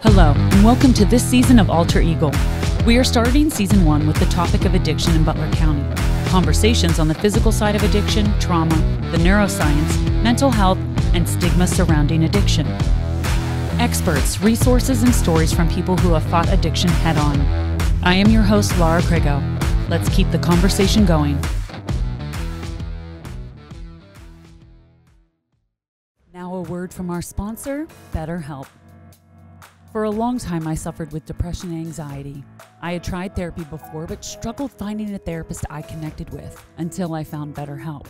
Hello, and welcome to this season of Alter Eagle. We are starting season 1 with the topic of addiction in Butler County. Conversations on the physical side of addiction, trauma, the neuroscience, mental health, and stigma surrounding addiction. Experts, resources, and stories from people who have fought addiction head-on. I am your host, Laura Krigo. Let's keep the conversation going. Now a word from our sponsor, BetterHelp. For a long time, I suffered with depression and anxiety. I had tried therapy before, but struggled finding a therapist I connected with until I found BetterHelp.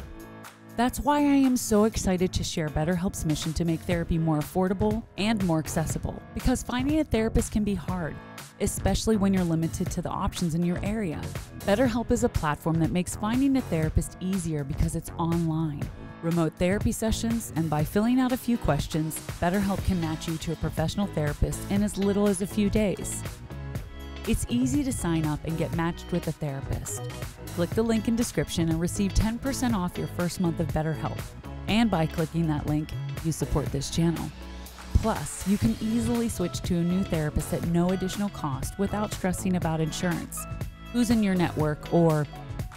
That's why I am so excited to share BetterHelp's mission to make therapy more affordable and more accessible, because finding a therapist can be hard, especially when you're limited to the options in your area. BetterHelp is a platform that makes finding a therapist easier because it's online. Remote therapy sessions, and by filling out a few questions, BetterHelp can match you to a professional therapist in as little as a few days. It's easy to sign up and get matched with a therapist. Click the link in description and receive 10% off your first month of BetterHelp. And by clicking that link, you support this channel. Plus, you can easily switch to a new therapist at no additional cost without stressing about insurance, who's in your network, or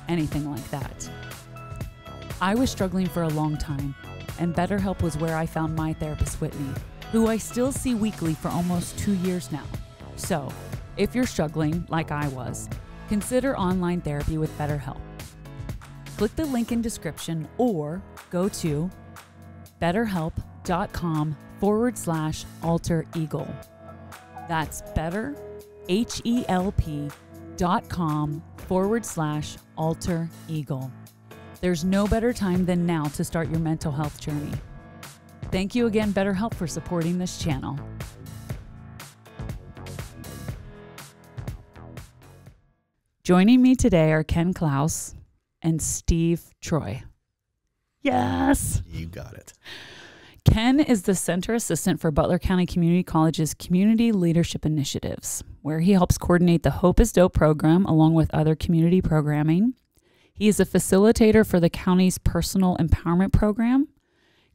anything like that. I was struggling for a long time, and BetterHelp was where I found my therapist, Whitney, who I still see weekly for almost 2 years now. So, if you're struggling like I was, consider online therapy with BetterHelp. Click the link in description or go to betterhelp.com/Alter Eagle. That's betterhelp.com/Alter Eagle. There's no better time than now to start your mental health journey. Thank you again, BetterHelp, for supporting this channel. Joining me today are Ken Clowes and Steve Treu. Yes! You got it. Ken is the Center Assistant for Butler County Community College's Community Leadership Initiatives, where he helps coordinate the Hope is Dope program along with other community programming. He is a facilitator for the county's Personal Empowerment Program.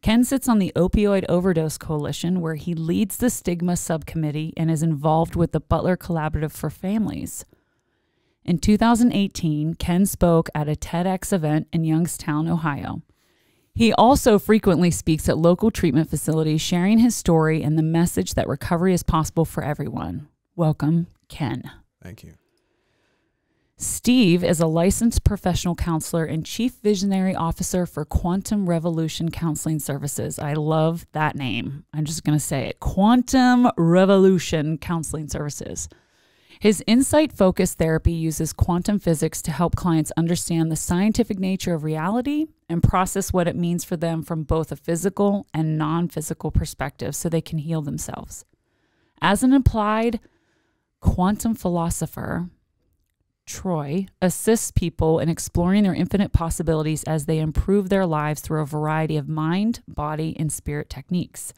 Ken sits on the Opioid Overdose Coalition, where he leads the Stigma Subcommittee and is involved with the Butler Collaborative for Families. In 2018, Ken spoke at a TEDx event in Youngstown, Ohio. He also frequently speaks at local treatment facilities, sharing his story and the message that recovery is possible for everyone. Welcome, Ken. Thank you. Steve is a licensed professional counselor and chief visionary officer for Quantum Revolution Counseling Services. I love that name. I'm just going to say it. Quantum Revolution Counseling Services. His insight-focused therapy uses quantum physics to help clients understand the scientific nature of reality and process what it means for them from both a physical and non-physical perspective so they can heal themselves. As an applied quantum philosopher, Treu assists people in exploring their infinite possibilities as they improve their lives through a variety of mind, body, and spirit techniques.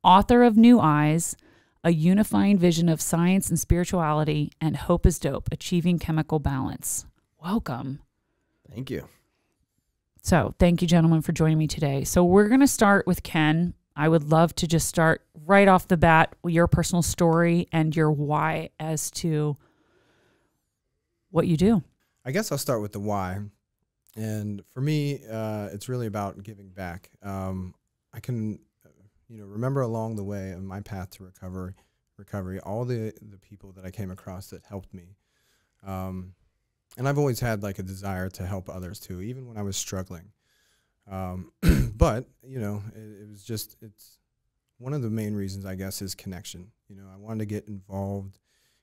Author of New Eyes, a unifying vision of science and spirituality, and Hope is Dope, achieving chemical balance. Welcome. Thank you. So thank you, gentlemen, for joining me today. So we're going to start with Ken. I would love to just start right off the bat with your personal story and your why as to what you do. I guess I'll start with the why. And for me, it's really about giving back. I can, remember along the way of my path to recovery, all the people that I came across that helped me. And I've always had like a desire to help others too, even when I was struggling. But, it's one of the main reasons, I guess, is connection. I wanted to get involved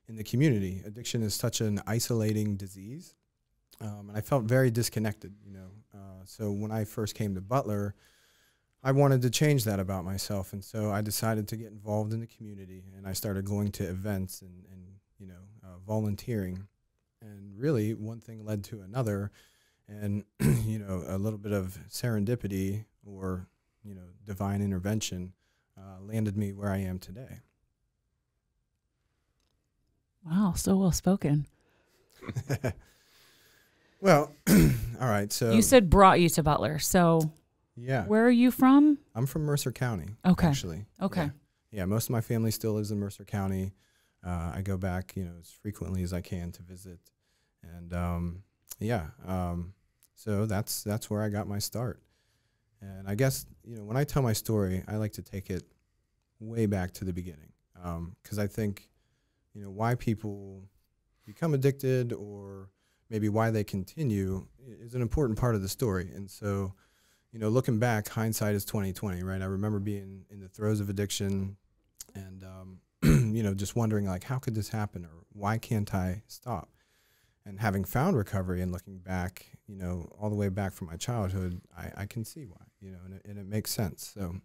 in the community. Addiction is such an isolating disease, and I felt very disconnected, So when I first came to Butler, I wanted to change that about myself, and so I decided to get involved in the community, and I started going to events and volunteering, and really one thing led to another, and a little bit of serendipity or divine intervention landed me where I am today. Wow, so well spoken. Well, all right. So you said brought you to Butler. So yeah, where are you from? I'm from Mercer County. Okay. Actually. Okay. yeah, most of my family still lives in Mercer County. I go back, as frequently as I can to visit. And yeah, so that's where I got my start. And I guess, when I tell my story, I like to take it way back to the beginning, because I think, why people become addicted or maybe why they continue is an important part of the story. And so, looking back, hindsight is 20/20, right? I remember being in the throes of addiction and, just wondering, like, how could this happen, or why can't I stop? And having found recovery and looking back, all the way back from my childhood, I can see why, and it makes sense. So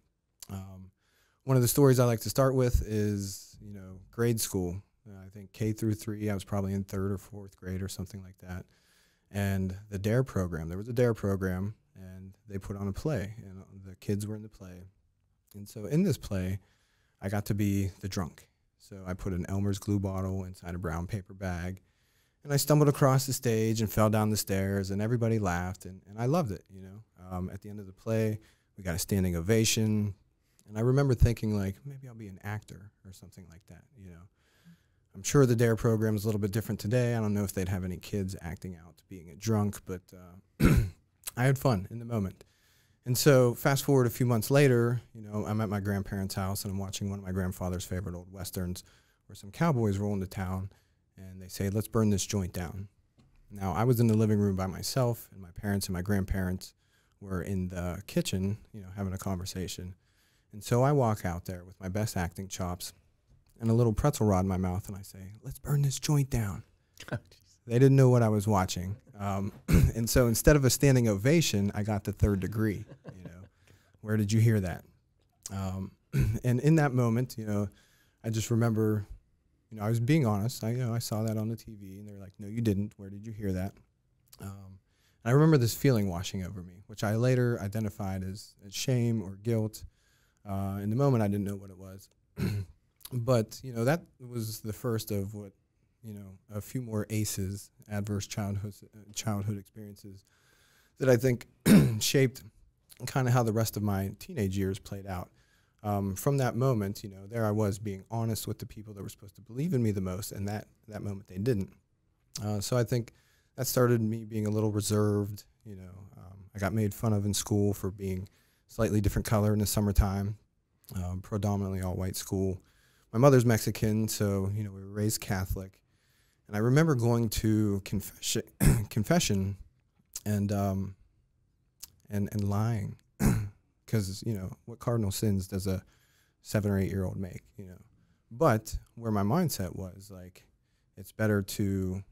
one of the stories I like to start with is, grade school. I think K through 3, I was probably in 3rd or 4th grade or something like that. And the DARE program, there was a DARE program, and they put on a play, and the kids were in the play. And so in this play, I got to be the drunk. So I put an Elmer's glue bottle inside a brown paper bag, and I stumbled across the stage and fell down the stairs, and everybody laughed, and I loved it, At the end of the play, we got a standing ovation, and I remember thinking, like, maybe I'll be an actor or something like that, I'm sure the DARE program is a little bit different today. I don't know if they'd have any kids acting out being a drunk, but I had fun in the moment. And so fast forward a few months later, I'm at my grandparents' house, and I'm watching one of my grandfather's favorite old Westerns where some cowboys roll into town, and they say, let's burn this joint down. Now, I was in the living room by myself, and my parents and my grandparents were in the kitchen, having a conversation. And so I walk out there with my best acting chops and a little pretzel rod in my mouth, and I say, let's burn this joint down. They didn't know what I was watching. And so instead of a standing ovation, I got the 3rd degree. Where did you hear that? And in that moment, I just remember, I was being honest. I saw that on the TV, and they're like, no, you didn't. Where did you hear that? And I remember this feeling washing over me, which I later identified as shame or guilt. In the moment, I didn't know what it was. But, that was the first of what, a few more ACEs, adverse childhood experiences, that I think shaped kind of how the rest of my teenage years played out. From that moment, there I was being honest with the people that were supposed to believe in me the most, and that moment they didn't. So I think that started me being a little reserved. I got made fun of in school for being slightly different color in the summertime, predominantly all-white school. My mother's Mexican, so, we were raised Catholic. And I remember going to confession and lying. Because, what cardinal sins does a 7 or 8 year old make, But where my mindset was, like, it's better to,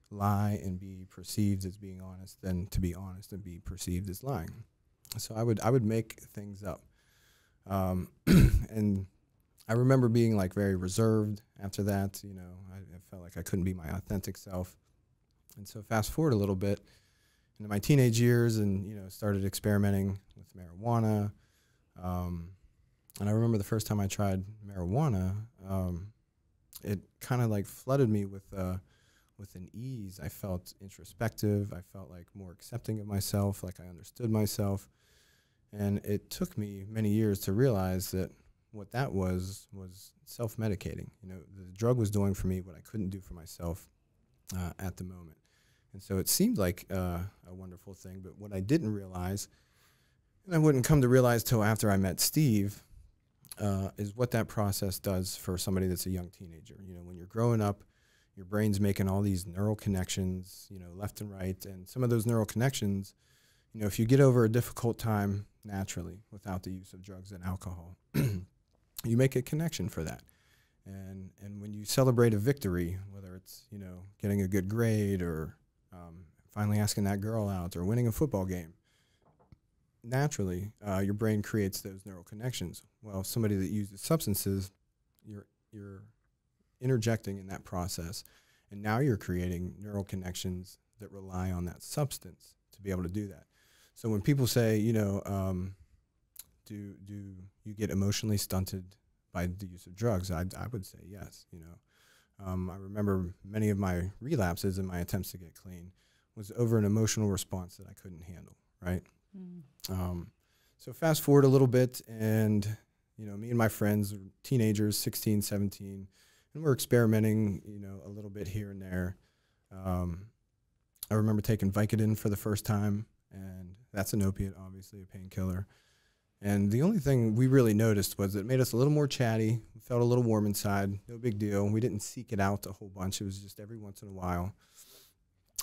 lie and be perceived as being honest than to be honest and be perceived as lying. So I would make things up. And I remember being, like, very reserved after that. I felt like I couldn't be my authentic self. And so fast forward a little bit into my teenage years, and started experimenting with marijuana. And I remember the first time I tried marijuana, it kind of like flooded me with an ease. I felt introspective. I felt like more accepting of myself, like I understood myself. And it took me many years to realize that what that was self-medicating. The drug was doing for me what I couldn't do for myself at the moment. And so it seemed like a wonderful thing, but what I didn't realize, and I wouldn't come to realize till after I met Steve, is what that process does for somebody that's a young teenager. When you're growing up, your brain's making all these neural connections, left and right, and some of those neural connections, if you get over a difficult time naturally without the use of drugs and alcohol, you make a connection for that. And when you celebrate a victory, whether it's, getting a good grade or finally asking that girl out or winning a football game, naturally, your brain creates those neural connections. Well, somebody that uses substances, you're interjecting in that process, and now you're creating neural connections that rely on that substance to be able to do that. So when people say, do you get emotionally stunted by the use of drugs, I would say yes. I remember many of my relapses and my attempts to get clean was over an emotional response that I couldn't handle, right? So fast forward a little bit, and you know, me and my friends, teenagers, 16, 17, and we're experimenting, you know, a little bit here and there. I remember taking Vicodin for the first time, and that's an opiate, obviously a painkiller. And the only thing we really noticed was it made us a little more chatty. We felt a little warm inside. No big deal. We didn't seek it out a whole bunch. It was just every once in a while.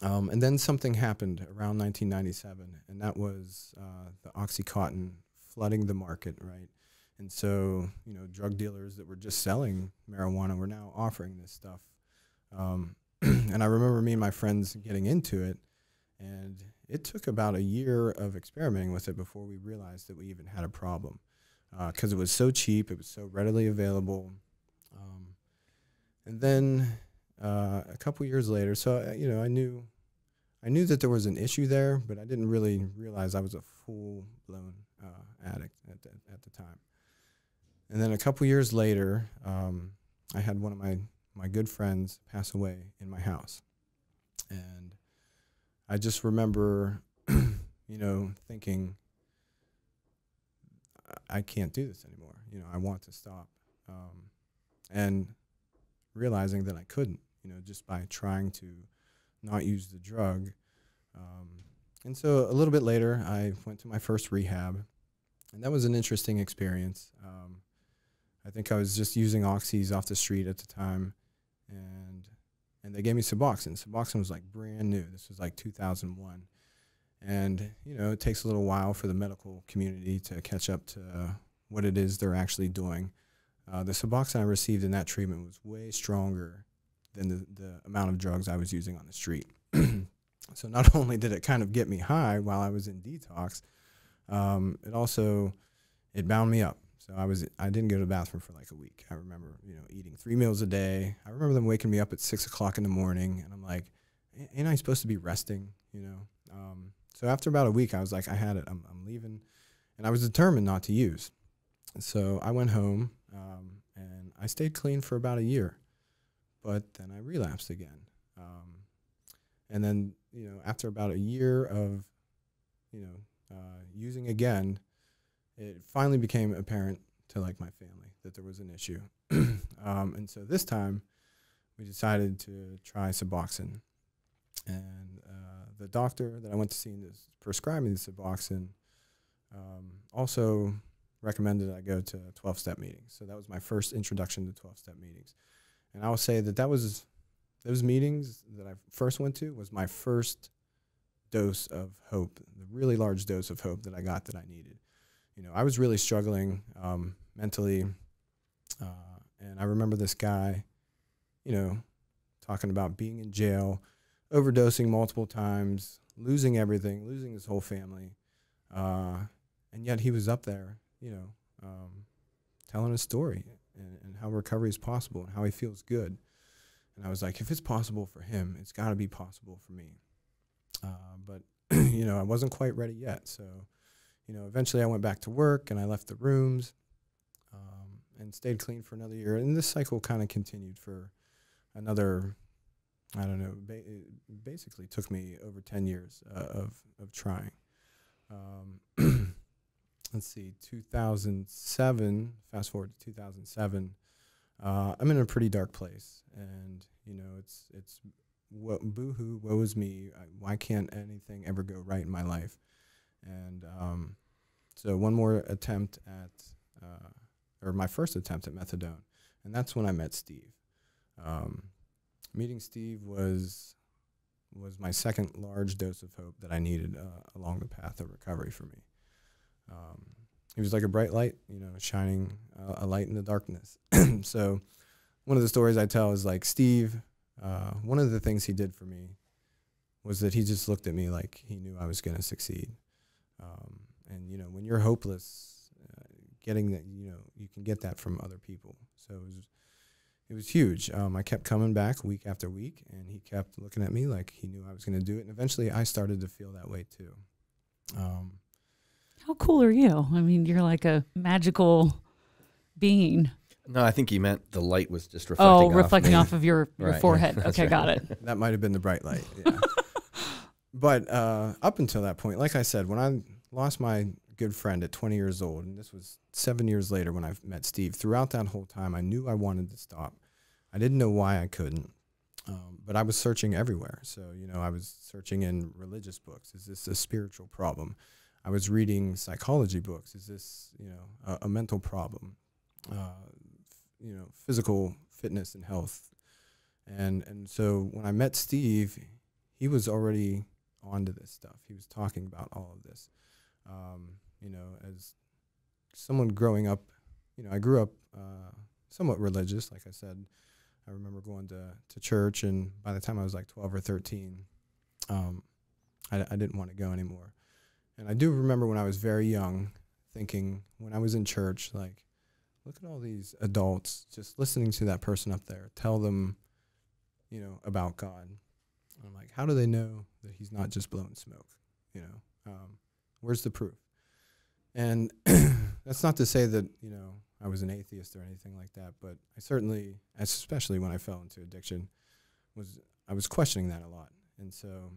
And then something happened around 1997, and that was the OxyContin flooding the market, right? And so, you know, drug dealers that were just selling marijuana were now offering this stuff. And I remember me and my friends getting into it, and it took about a year of experimenting with it before we realized that we even had a problem, because it was so cheap, it was so readily available. And then a couple years later, so you know, I knew that there was an issue there, but I didn't really realize I was a full-blown addict at the time. And then a couple years later, I had one of my good friends pass away in my house, and I just remember, you know, thinking, I can't do this anymore. You know, I want to stop. And realizing that I couldn't, you know, just by trying to not use the drug. And so a little bit later, I went to my first rehab, and that was an interesting experience. I think I was just using oxys off the street at the time, and they gave me Suboxone. Suboxone was like brand new. This was like 2001. And, you know, it takes a little while for the medical community to catch up to what it is they're actually doing. The Suboxone I received in that treatment was way stronger than the amount of drugs I was using on the street. So not only did it kind of get me high while I was in detox, it bound me up. So I didn't go to the bathroom for like a week. I remember, you know, eating 3 meals a day. I remember them waking me up at 6 o'clock in the morning, and I'm like, ain't I supposed to be resting, you know? So after about a week, I was like, I had it. I'm leaving, and I was determined not to use. So I went home, and I stayed clean for about a year, but then I relapsed again. And then, you know, after about a year of, you know, using again, it finally became apparent to like my family that there was an issue. And so this time we decided to try Suboxone. And the doctor that I went to see to prescribe me the Suboxone also recommended I go to 12-step meetings. So that was my first introduction to 12-step meetings. And I will say that those meetings that I first went to was my first dose of hope, the really large dose of hope that I got that I needed. You know, I was really struggling mentally, and I remember this guy, you know, talking about being in jail, overdosing multiple times, losing everything, losing his whole family, and yet he was up there, you know, telling his story and how recovery is possible and how he feels good. And I was like, if it's possible for him, it's got to be possible for me. But, you know, I wasn't quite ready yet, so... You know, eventually I went back to work, and I left the rooms and stayed clean for another year. And this cycle kind of continued for another, I don't know, it basically took me over 10 years of trying. Let's see, 2007, fast forward to 2007, I'm in a pretty dark place. And, you know, it's boo-hoo, woe is me. Why can't anything ever go right in my life? And so one more attempt at, or my first attempt at methadone, and that's when I met Steve. Meeting Steve was my second large dose of hope that I needed along the path of recovery for me. He was like a bright light, you know, shining a light in the darkness. So one of the stories I tell is like Steve, one of the things he did for me was that he just looked at me like he knew I was going to succeed. And, you know, when you're hopeless, getting that, you know, you can get that from other people. So it was huge. I kept coming back week after week, and he kept looking at me like he knew I was going to do it. And eventually I started to feel that way too. How cool are you? I mean, you're like a magical being. No, I think he meant the light was just reflecting off of your Right. forehead. That's Okay, right. got it. That might have been the bright light. Yeah. But up until that point, like I said, when I lost my good friend at 20 years old, and this was 7 years later when I met Steve. Throughout that whole time, I knew I wanted to stop. I didn't know why I couldn't, but I was searching everywhere. So, you know, I was searching in religious books. Is this a spiritual problem? I was reading psychology books. Is this, you know, a mental problem? You know, physical fitness and health. And so when I met Steve, he was already onto this stuff. He was talking about all of this. You know, as someone growing up, you know, I grew up somewhat religious, like I said. I remember going to church, and by the time I was like 12 or 13, I didn't want to go anymore. And I do remember when I was very young thinking, when I was in church, like, look at all these adults just listening to that person up there, tell them, you know, about God. And I'm like, how do they know that he's not just blowing smoke? You know, where's the proof? And that's not to say that, you know, I was an atheist or anything like that, but I certainly, especially when I fell into addiction, I was questioning that a lot. And so,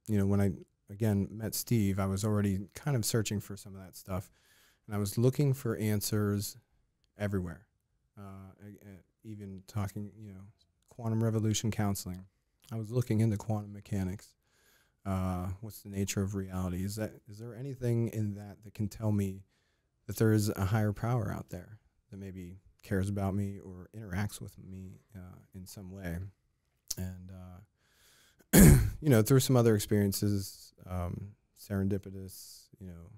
you know, when I, again, met Steve, I was already kind of searching for some of that stuff. And I was looking for answers everywhere, even talking, you know, quantum revolution counseling. I was looking into quantum mechanics. What's the nature of reality? Is there anything in that can tell me that there is a higher power out there that maybe cares about me or interacts with me in some way? And, you know, through some other experiences, serendipitous, you know,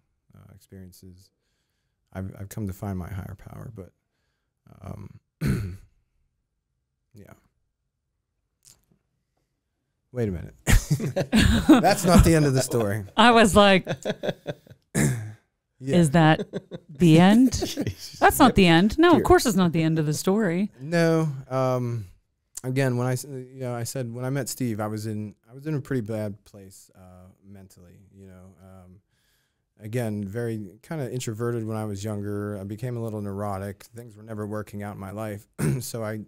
experiences, I've come to find my higher power, but yeah. Wait a minute. That's not the end of the story. I was like, is that the end? That's not the end. No, of course it's not the end of the story. No. Again, when I said when I met Steve, I was in a pretty bad place mentally, you know. Again, very kind of introverted when I was younger. I became a little neurotic. Things were never working out in my life. So I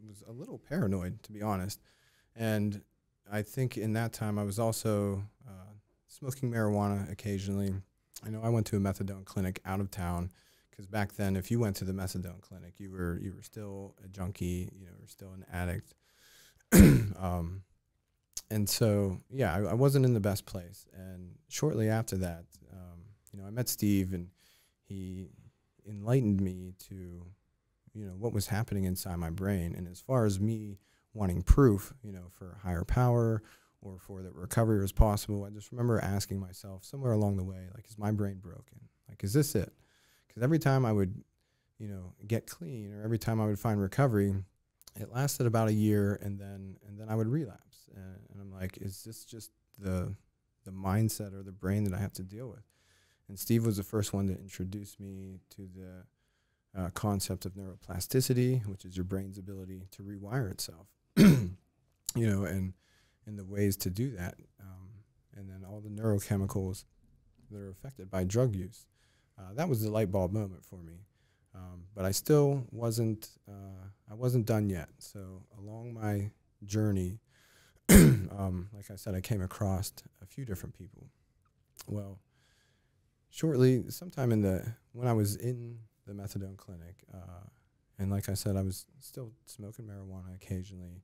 was a little paranoid, to be honest. And I think in that time I was also smoking marijuana occasionally. I know I went to a methadone clinic out of town because back then if you went to the methadone clinic, you were still a junkie, you know, or still an addict. And so, yeah, I wasn't in the best place. And shortly after that, you know, I met Steve, and he enlightened me to, you know, what was happening inside my brain. And as far as me wanting proof, you know, for higher power or for that recovery was possible, I just remember asking myself somewhere along the way, like, is my brain broken? Like, is this it? Because every time I would, you know, get clean, or every time I would find recovery, it lasted about a year, and then I would relapse. And I'm like, is this just the mindset or the brain that I have to deal with? And Steve was the first one to introduce me to the concept of neuroplasticity, which is your brain's ability to rewire itself, you know, and the ways to do that. And then all the neurochemicals that are affected by drug use. That was the light bulb moment for me. But I still wasn't done yet. So along my journey, like I said, I came across a few different people. Well, shortly, sometime when I was in the methadone clinic, and like I said, I was still smoking marijuana occasionally,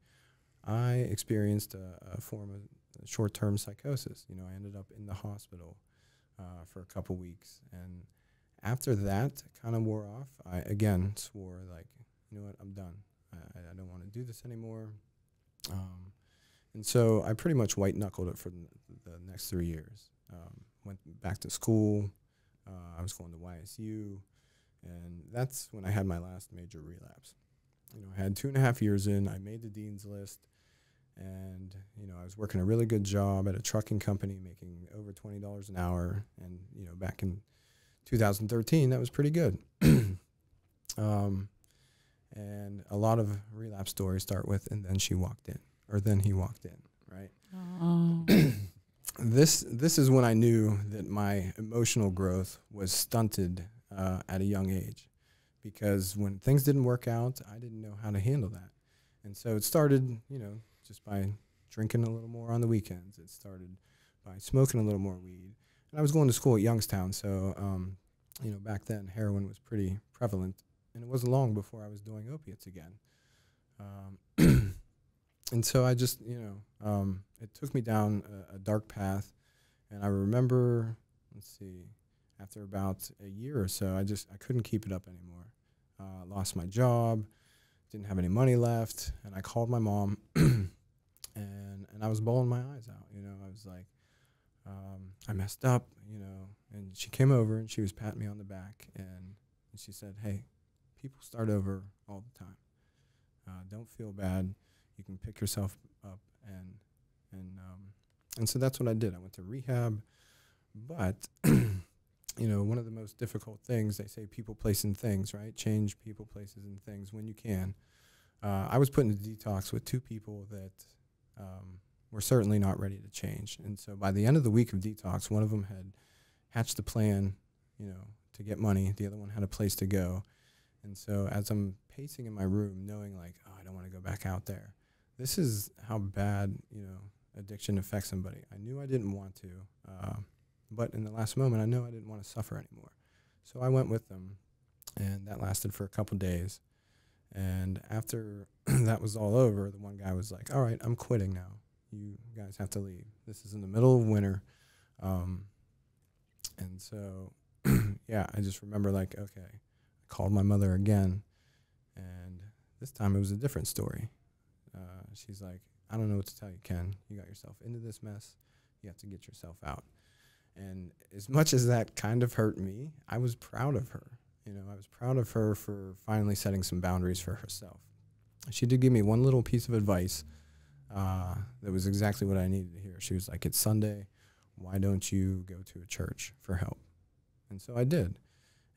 I experienced a form of short-term psychosis. You know, I ended up in the hospital for a couple weeks, and after that kind of wore off, I again swore, like, you know what, I'm done. I don't want to do this anymore. And so I pretty much white-knuckled it for the next 3 years. Went back to school. I was going to YSU. And that's when I had my last major relapse. You know, I had 2.5 years in. I made the dean's list. And, you know, I was working a really good job at a trucking company, making over $20 an hour. And, you know, back in 2013, that was pretty good. And a lot of relapse stories start with, and then she walked in, or then he walked in, right? Oh. This is when I knew that my emotional growth was stunted at a young age, because when things didn't work out, I didn't know how to handle that. And so it started, you know, just by drinking a little more on the weekends. It started by smoking a little more weed. And I was going to school at Youngstown, so you know, back then heroin was pretty prevalent, and it wasn't long before I was doing opiates again. And so I just, you know, it took me down a dark path, and I remember, let's see, after about a year or so, I couldn't keep it up anymore. Lost my job, didn't have any money left, and I called my mom, and I was bawling my eyes out. You know, I was like, I messed up, you know, and she came over and she was patting me on the back, and she said, hey, people start over all the time. Don't feel bad. You can pick yourself up, and so that's what I did. I went to rehab, but you know, one of the most difficult things, they say people, place, and things, right? Change people, places, and things when you can. I was put into detox with 2 people that were certainly not ready to change. And so by the end of the week of detox, one of them had hatched a plan, you know, to get money. The other one had a place to go. And so as I'm pacing in my room, knowing like, oh, I don't want to go back out there. This is how bad, you know, addiction affects somebody. I knew I didn't want to. But in the last moment, I know I didn't want to suffer anymore. So I went with them, and that lasted for a couple days. And after that was all over, the one guy was like, all right, I'm quitting now. You guys have to leave. This is in the middle of winter. And so, yeah, I just remember like, okay, I called my mother again, and this time it was a different story. She's like, I don't know what to tell you, Ken. You got yourself into this mess. You have to get yourself out. And as much as that kind of hurt me, I was proud of her. You know, I was proud of her for finally setting some boundaries for herself. She did give me one little piece of advice that was exactly what I needed to hear. She was like, it's Sunday. Why don't you go to a church for help? And so I did.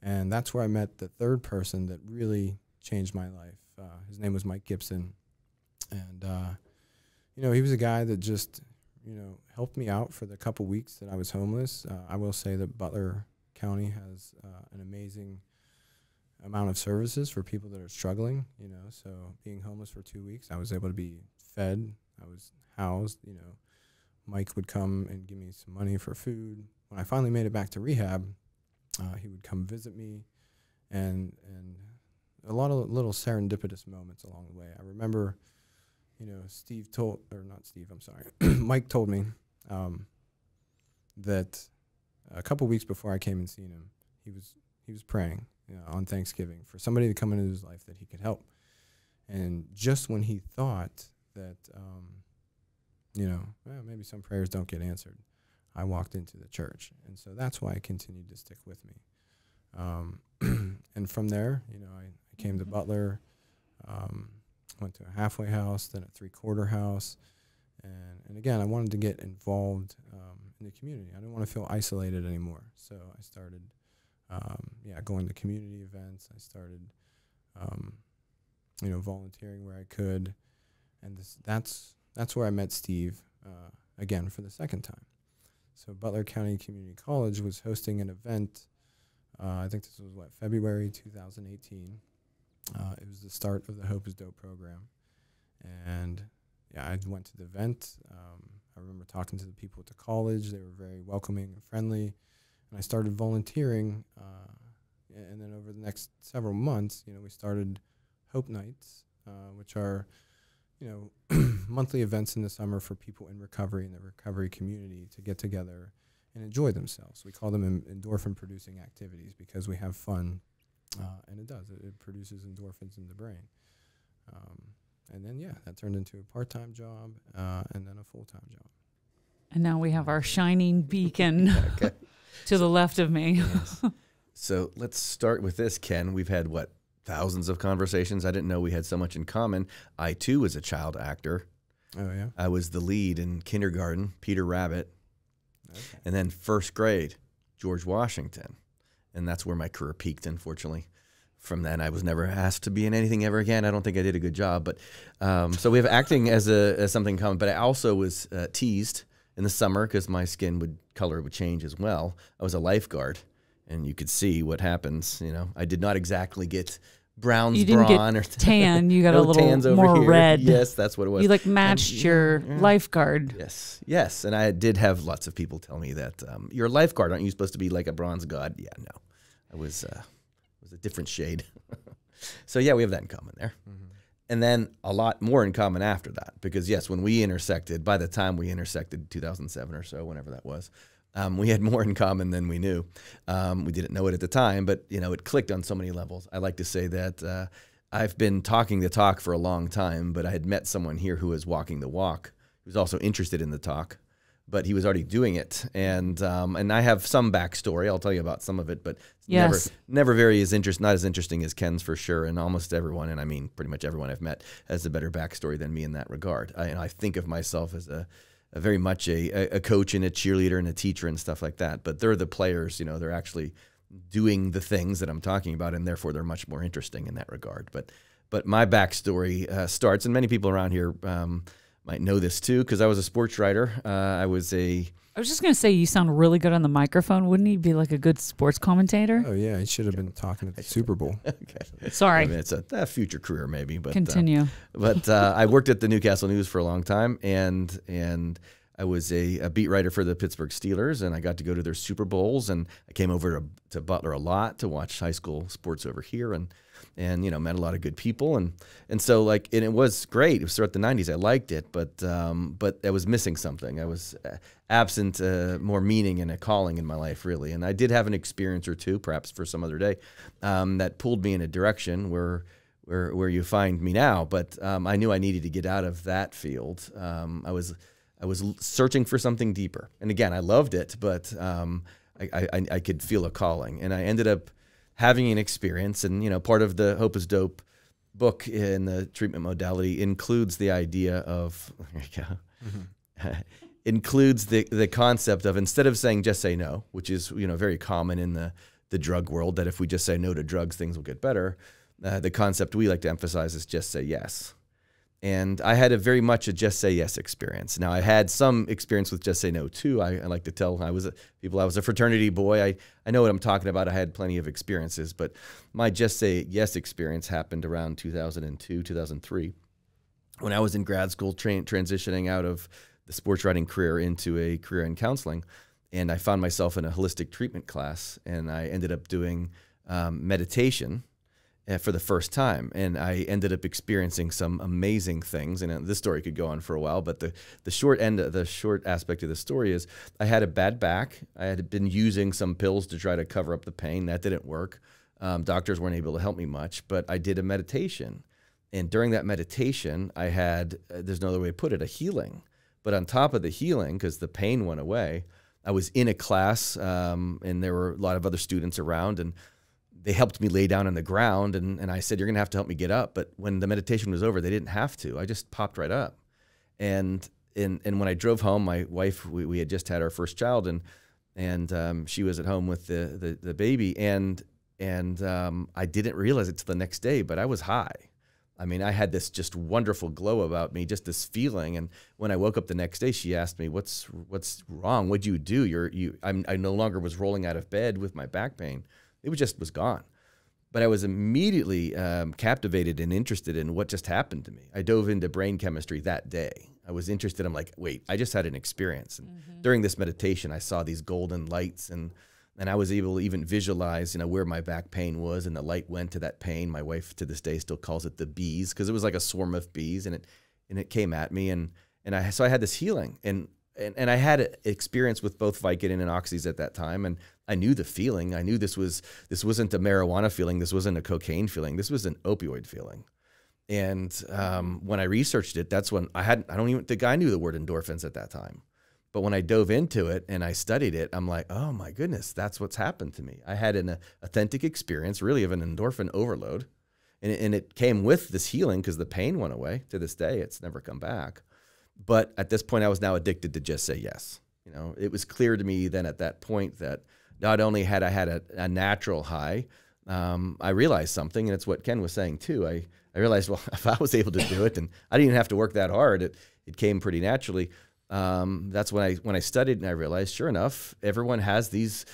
And that's where I met the third person that really changed my life. His name was Mike Gibson. And, you know, he was a guy that just, you know, helped me out for the couple weeks that I was homeless. I will say that Butler County has an amazing amount of services for people that are struggling, you know. So being homeless for 2 weeks, I was able to be fed. I was housed, you know. Mike would come and give me some money for food. When I finally made it back to rehab, he would come visit me, and a lot of little serendipitous moments along the way. I remember, you know, Mike told me that a couple weeks before I came and seen him, he was praying, you know, on Thanksgiving for somebody to come into his life that he could help. And just when he thought that, you know, well, maybe some prayers don't get answered, I walked into the church. And so that's why it continued to stick with me. And from there, you know, I came to Butler, went to a halfway house, then a 3/4 house. And again, I wanted to get involved in the community. I didn't want to feel isolated anymore. So I started, going to community events. I started, you know, volunteering where I could. And that's where I met Steve again for the second time. So Butler County Community College was hosting an event. I think this was, February 2018. It was the start of the Hope is Dope program. And, yeah, I went to the event. I remember talking to the people at the college. They were very welcoming and friendly. And I started volunteering. And then over the next several months, you know, we started Hope Nights, which are, you know, monthly events in the summer for people in recovery and the recovery community to get together and enjoy themselves. We call them endorphin-producing activities because we have fun, and it does. It produces endorphins in the brain. And then, yeah, that turned into a part-time job and then a full-time job. And now we have our shining beacon to the left of me. Yes. So let's start with this, Ken. We've had, thousands of conversations. I didn't know we had so much in common. I, too, was a child actor. Oh, yeah? I was the lead in kindergarten, Peter Rabbit. Okay. And then first grade, George Washington. And that's where my career peaked, unfortunately. From then, I was never asked to be in anything ever again. I don't think I did a good job. But so we have acting as something common. But I also was teased in the summer because my skin color would change as well. I was a lifeguard, and you could see what happens. You know, I did not exactly get bronze You didn't brawn get or tan. You got no a little tans over more here. red. Yes, that's what it was. You like matched your lifeguard. Yes. And I did have lots of people tell me that you're a lifeguard. Aren't you supposed to be like a bronze god? Yeah, no. I was a different shade. So, yeah, we have that in common there. Mm-hmm. And then a lot more in common after that. Because, yes, when we intersected, by the time we intersected 2007 or so, whenever that was, we had more in common than we knew. We didn't know it at the time, but, it clicked on so many levels. I like to say that I've been talking the talk for a long time, but I had met someone here who was walking the walk, who was also interested in the talk, but he was already doing it. And I have some backstory. I'll tell you about some of it, but never very not as interesting as Ken's for sure. And almost everyone, and I mean pretty much everyone I've met, has a better backstory than me in that regard. I think of myself as a very much a coach and a cheerleader and a teacher and stuff like that. But they're the players, they're actually doing the things that I'm talking about, and therefore they're much more interesting in that regard. But my backstory starts, and many people around here might know this too, because I was a sports writer. I was just going to say, you sound really good on the microphone. Wouldn't he be like a good sports commentator? Oh, yeah. He should have been talking at the Super Bowl. Okay. Sorry. I mean, it's a future career maybe. But continue. I worked at the Newcastle News for a long time, and I was a beat writer for the Pittsburgh Steelers, and I got to go to their Super Bowls, and I came over to Butler a lot to watch high school sports over here, and met a lot of good people, and so and it was great. It was throughout the 90s. I liked it, but I was missing something. I was absent more meaning and a calling in my life, really. And I did have an experience or two, perhaps for some other day, that pulled me in a direction where you find me now. But I knew I needed to get out of that field. I was searching for something deeper, and again, I loved it, but I could feel a calling, and I ended up having an experience. And part of the Hope is Dope book in the treatment modality includes the idea of includes the concept of, instead of saying just say no, which is very common in the drug world, that if we just say no to drugs, things will get better. The concept we like to emphasize is just say yes. And I had very much a just say yes experience. Now, I had some experience with just say no too. I like to tell I was a fraternity boy. I know what I'm talking about. I had plenty of experiences, but my just say yes experience happened around 2002, 2003, when I was in grad school transitioning out of the sports writing career into a career in counseling. And I found myself in a holistic treatment class, and I ended up doing meditation for the first time, and I ended up experiencing some amazing things. And this story could go on for a while, but the short aspect of the story is I had a bad back. I had been using some pills to try to cover up the pain. That didn't work. Doctors weren't able to help me much, but I did a meditation, and during that meditation, I had there's no other way to put it, a healing. But on top of the healing, because the pain went away, I was in a class, and there were a lot of other students around, and they helped me lay down on the ground, and I said, you're going to have to help me get up. But when the meditation was over, they didn't have to. I just popped right up. And when I drove home, my wife, we had just had our first child, and she was at home with the baby, and I didn't realize it till the next day, but I was high. I mean, I had this just wonderful glow about me, just this feeling. And when I woke up the next day, she asked me, "What's wrong? What'd you do? I no longer was rolling out of bed with my back pain. It was gone." But I was immediately captivated and interested in what just happened to me. I dove into brain chemistry that day. I was interested. I'm like, wait, I just had an experience. And during this meditation, I saw these golden lights, and I was able to even visualize, where my back pain was, and the light went to that pain. My wife to this day still calls it the bees, because it was like a swarm of bees, and it came at me, so I had this healing, and I had an experience with both Vicodin and Oxys at that time, and I knew the feeling. I knew this wasn't a marijuana feeling, this wasn't a cocaine feeling, this was an opioid feeling. And when I researched it, that's when I don't even think I knew the word endorphins at that time. But when I dove into it and I studied it, I'm like, oh my goodness, that's what's happened to me. I had an authentic experience, really, of an endorphin overload. And it came with this healing, because the pain went away. To this day, it's never come back. But at this point, I was now addicted to just say yes. It was clear to me then at that point that not only had I had a natural high, I realized something, and it's what Ken was saying too. I realized, well, if I was able to do it, and I didn't even have to work that hard, it came pretty naturally. That's when I studied, and I realized, sure enough, everyone has this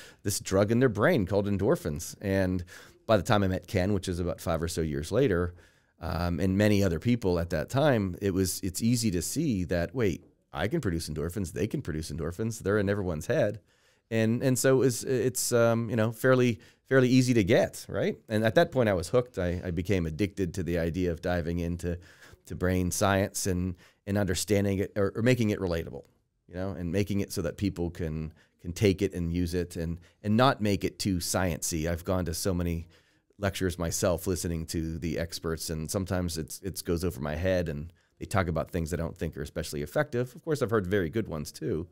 drug in their brain called endorphins, and by the time I met Ken, which is about 5 or so years later, and many other people at that time, it's easy to see that, wait, I can produce endorphins, they can produce endorphins, they're in everyone's head. And so it's you know, fairly easy to get, right? And at that point I was hooked. I became addicted to the idea of diving into brain science and understanding it, or making it relatable, you know, and making it so that people can take it and use it, and not make it too sciencey. I've gone to so many lectures myself listening to the experts, and sometimes it goes over my head and they talk about things I don't think are especially effective. Of course, I've heard very good ones too,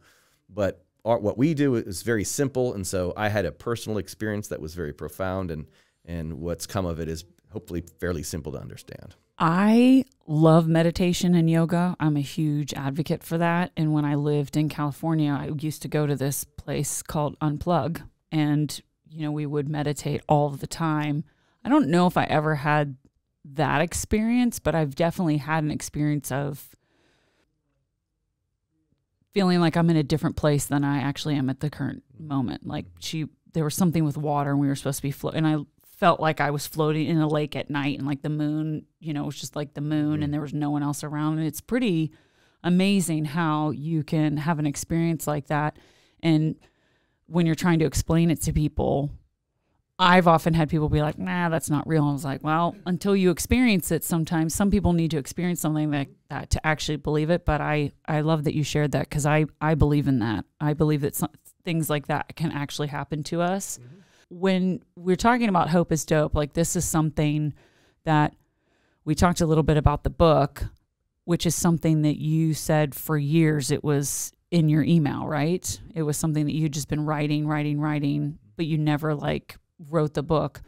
but what we do is very simple, and so I had a personal experience that was very profound, and what's come of it is hopefully fairly simple to understand. I love meditation and yoga. I'm a huge advocate for that. And when I lived in California, I used to go to this place called Unplug, and you know, we would meditate all the time. I don't know if I ever had that experience, but I've definitely had an experience of feeling like I'm in a different place than I actually am at the current moment. Like there was something with water, and we were supposed to be floating, and I felt like I was floating in a lake at night, and like the moon, you know, it was just like the moon, and there was no one else around. And it's pretty amazing how you can have an experience like that. And when you're trying to explain it to people, I've often had people be like, nah, that's not real. I was like, well, until you experience it, sometimes some people need to experience something like that to actually believe it. But I love that you shared that, because I believe in that. I believe that things like that can actually happen to us. Mm-hmm. When we're talking about Hope is Dope, like this is something that we talked a little bit about the book, which is something that you said for years it was in your email, right? It was something that you'd just been writing, but you never like wrote the book.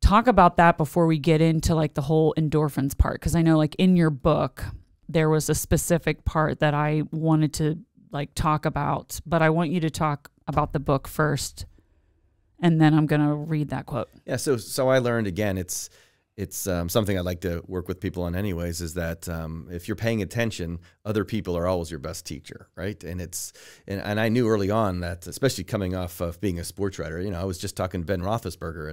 Talk about that before we get into like the whole endorphins part, because I know like in your book there was a specific part that I wanted to like talk about, but I want you to talk about the book first, and then I'm going to read that quote. Yeah. So I learned, again, it's something I like to work with people on anyways, is that if you're paying attention, other people are always your best teacher, right? And and I knew early on that, especially coming off of being a sports writer, you know, I was just talking to Ben Roethlisberger,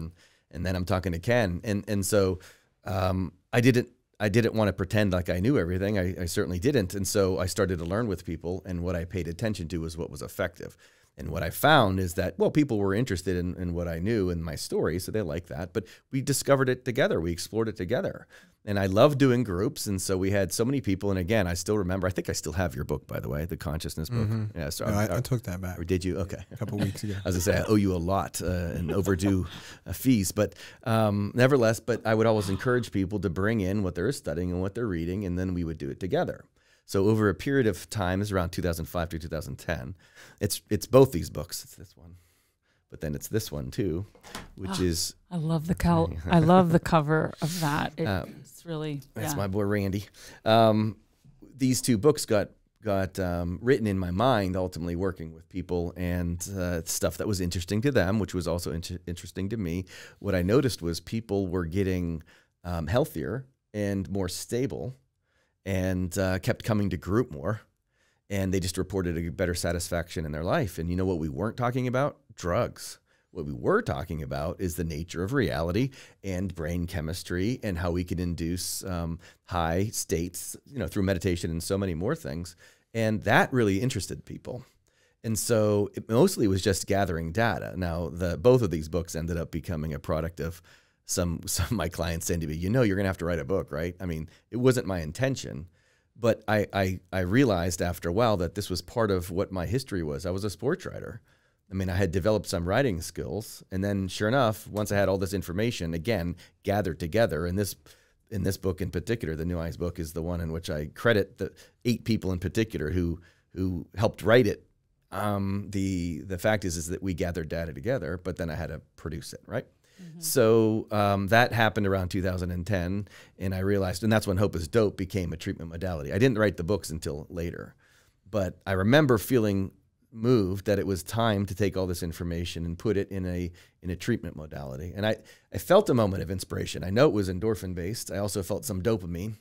and then I'm talking to Ken, and so I didn't want to pretend like I knew everything. I certainly didn't, and so I started to learn with people, and what I paid attention to was what was effective. And what I found is that, well, people were interested in what I knew in my story, so they liked that. But we discovered it together. We explored it together. And I love doing groups. And so we had so many people. And again, I still remember, I think I still have your book, by the way, the Consciousness book. Mm-hmm. Yeah, so no, I took that back. Or did you? Okay. A couple weeks ago. I was going to say, I owe you a lot in overdue fees. But nevertheless, I would always encourage people to bring in what they're studying and what they're reading, and then we would do it together. So over a period of time, it's around 2005 to 2010. It's both these books. It's this one, but then it's this one too, which is. I love the I love the cover of that. It's really. That's my boy Randy. These two books got written in my mind, ultimately working with people, and stuff that was interesting to them, which was also interesting to me. What I noticed was people were getting healthier and more stable, and kept coming to group more, and they just reported a better satisfaction in their life. And you know what we weren't talking about? Drugs. What we were talking about is the nature of reality and brain chemistry, and how we can induce high states, you know, through meditation and so many more things. And that really interested people. And so it mostly was just gathering data. Now, both of these books ended up becoming a product of some of my clients saying to me, you know, you're going to have to write a book, right? I mean, it wasn't my intention, but I realized after a while that this was part of what my history was. I was a sports writer. I mean, I had developed some writing skills, and then sure enough, once I had all this information, again, gathered together, and in this book in particular, the New Eyes book is the one in which I credit the 8 people in particular who helped write it. The fact is that we gathered data together, but then I had to produce it, right? Mm-hmm. So that happened around 2010, and I realized, and that's when Hope is Dope became a treatment modality. I didn't write the books until later, but I remember feeling moved that it was time to take all this information and put it in a treatment modality. And I felt a moment of inspiration. I know it was endorphin based. I also felt some dopamine,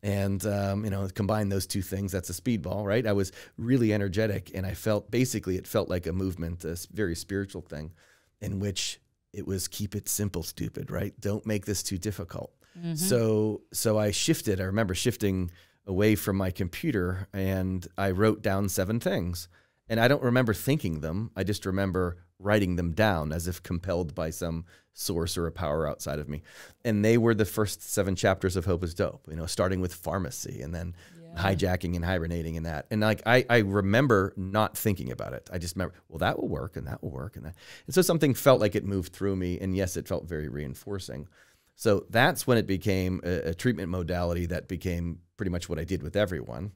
and you know, combine those two things, that's a speedball, right? I was really energetic, and I felt, basically it felt like a movement, a very spiritual thing, in which it was keep it simple, stupid, right? Don't make this too difficult. So I shifted. I remember shifting away from my computer, and I wrote down 7 things. And I don't remember thinking them. I just remember writing them down as if compelled by some source or a power outside of me. And they were the first 7 chapters of Hope is Dope, you know, starting with pharmacy and then hijacking and hibernating and that. And like, I remember not thinking about it. I just remember, well, that will work and that will work. And so something felt like it moved through me. And yes, it felt very reinforcing. So that's when it became a treatment modality that became pretty much what I did with everyone,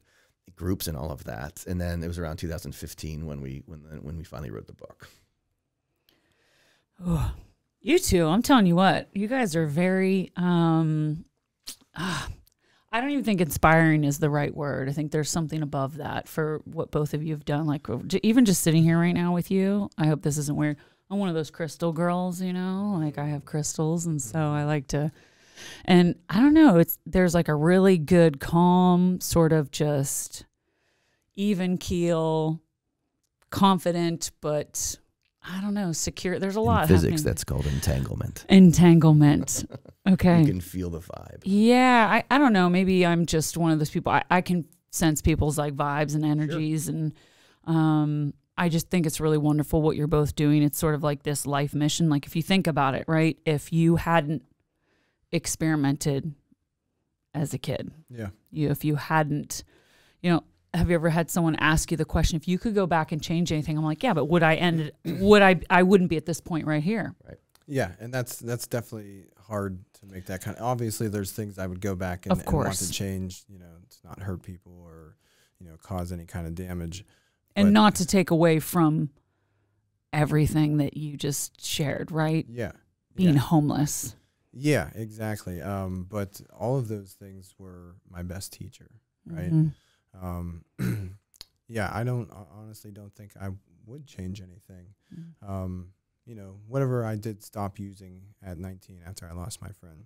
groups and all of that. And then it was around 2015 when we finally wrote the book. Oh, you two, I'm telling you what, you guys are very, I don't even think inspiring is the right word. I think there's something above that for what both of you have done. Like even just sitting here right now with you, I hope this isn't weird. I'm one of those crystal girls, you know, like I have crystals. And so I like to, and I don't know, there's like a really good, calm sort of just even keel, confident, but I don't know, secure. There's a lot in physics happening. That's called entanglement. Entanglement. Okay. You can feel the vibe. Yeah. I don't know. Maybe I'm just one of those people. I can sense people's like vibes and energies. Sure. And I just think it's really wonderful what you're both doing. It's sort of like this life mission. Like if you think about it, right? If you hadn't experimented as a kid, if you hadn't, you know, have you ever had someone ask you the question, if you could go back and change anything? I'm like, yeah, but would I wouldn't be at this point right here. Right. Yeah. And that's definitely hard to make that kind of, obviously there's things I would go back and want to change, you know, to not hurt people or, you know, cause any kind of damage. And not to take away from everything that you just shared, right? Yeah. Being homeless. Yeah, exactly. But all of those things were my best teacher, right? Yeah, I honestly don't think I would change anything. You know, whatever I did stop using at 19 after I lost my friend,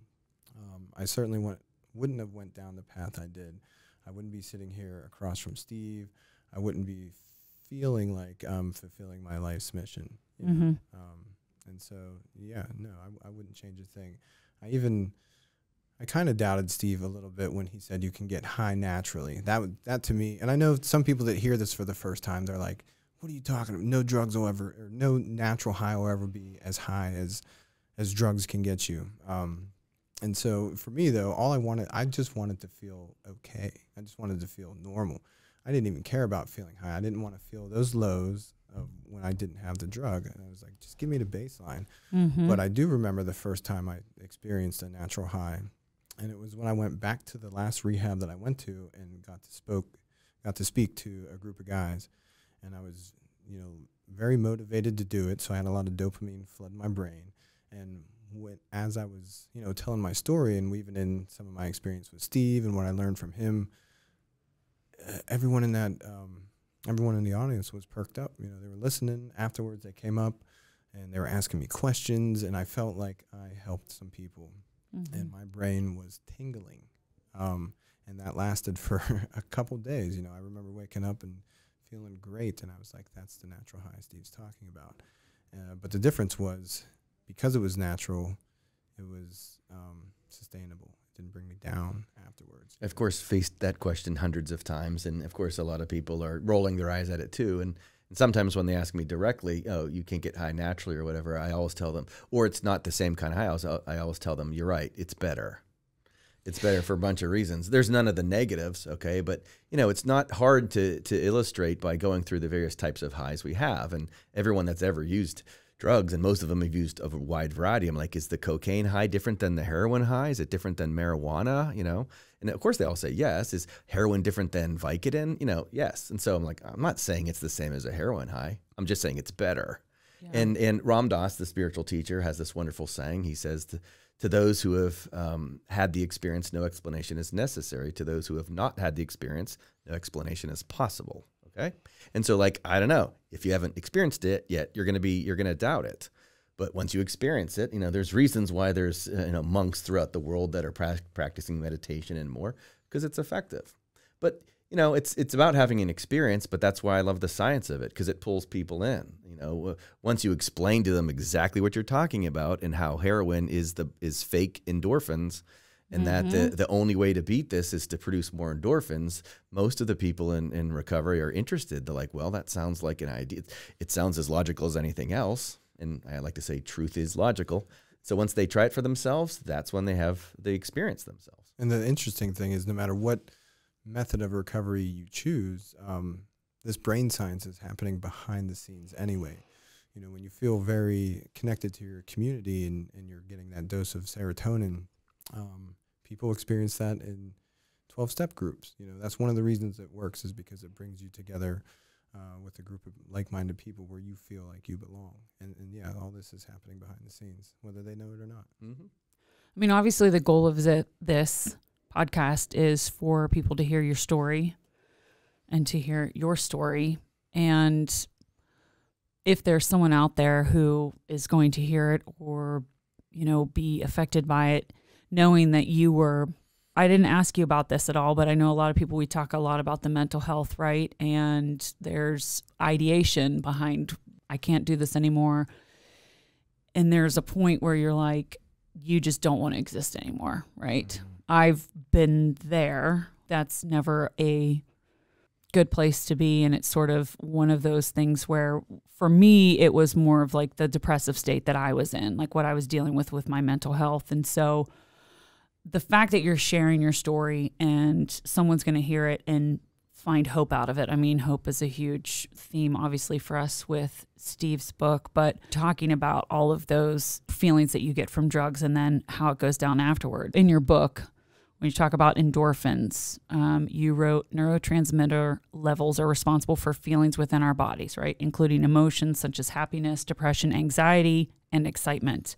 I certainly wouldn't have went down the path I did. I wouldn't be sitting here across from Steve. I wouldn't be feeling like I'm fulfilling my life's mission. You know? And so, yeah, no, I wouldn't change a thing. I kind of doubted Steve a little bit when he said you can get high naturally. That to me, and I know some people that hear this for the first time, they're like, what are you talking about? No drugs will ever, or no natural high will ever be as high as drugs can get you. And so for me though, I just wanted to feel okay. I just wanted to feel normal. I didn't even care about feeling high. I didn't want to feel those lows of when I didn't have the drug. And I was like, just give me the baseline. But I do remember the first time I experienced a natural high. And it was when I went back to the last rehab that I went to and got to speak to a group of guys. And I was, you know, very motivated to do it. So I had a lot of dopamine flood my brain. And as I was, you know, telling my story and weaving in some of my experience with Steve and what I learned from him, everyone in the audience was perked up. You know, they were listening. Afterwards, they came up and they were asking me questions, and I felt like I helped some people, and my brain was tingling. And that lasted for a couple days. You know, I remember waking up and feeling great, and I was like, that's the natural high Steve's talking about. But the difference was, because it was natural, it was sustainable. Didn't bring me down afterwards. Of course, faced that question hundreds of times, and of course, a lot of people are rolling their eyes at it too. And sometimes when they ask me directly, "Oh, you can't get high naturally" or whatever, I always tell them, or it's not the same kind of high. I always tell them, "You're right. It's better. It's better for a bunch of reasons. There's none of the negatives, okay? But you know, it's not hard to illustrate by going through the various types of highs we have, and everyone that's ever used drugs, and most of them have used a wide variety. I'm like, is the cocaine high different than the heroin high? Is it different than marijuana? You know, and of course they all say yes. Is heroin different than Vicodin? You know, yes. And so I'm like, I'm not saying it's the same as a heroin high. I'm just saying it's better. Yeah. And Ram Dass, the spiritual teacher, has this wonderful saying. He says, to those who have had the experience, no explanation is necessary. To those who have not had the experience, no explanation is possible. Okay. And so, like, I don't know, if you haven't experienced it yet, you're going to doubt it. But once you experience it, you know, there's reasons why there's, you know, monks throughout the world that are practicing meditation and more, because it's effective. But, you know, it's about having an experience, but that's why I love the science of it, because it pulls people in. You know, once you explain to them exactly what you're talking about and how heroin is fake endorphins, and that the only way to beat this is to produce more endorphins, most of the people in recovery are interested. They're like, well, that sounds like an idea. It sounds as logical as anything else. And I like to say truth is logical. So once they try it for themselves, that's when they experience themselves. And the interesting thing is, no matter what method of recovery you choose, this brain science is happening behind the scenes anyway. You know, when you feel very connected to your community and you're getting that dose of serotonin, people experience that in 12-step groups. You know, that's one of the reasons it works, is because it brings you together with a group of like-minded people where you feel like you belong. And yeah, all this is happening behind the scenes, whether they know it or not. I mean, obviously the goal of this podcast is for people to hear your story and to hear your story. And if there's someone out there who is going to hear it or, you know, be affected by it, knowing that you were, I didn't ask you about this at all, but I know a lot of people, we talk a lot about the mental health, right? And there's ideation behind, I can't do this anymore. And there's a point where you're like, you just don't want to exist anymore, right? I've been there. That's never a good place to be. And it's sort of one of those things where, for me, it was more of like the depressive state that I was in, like what I was dealing with my mental health. And so the fact that you're sharing your story and someone's going to hear it and find hope out of it. I mean, hope is a huge theme, obviously, for us with Steve's book, but talking about all of those feelings that you get from drugs and then how it goes down afterward. In your book, when you talk about endorphins, you wrote neurotransmitter levels are responsible for feelings within our bodies, right? Including emotions such as happiness, depression, anxiety, and excitement.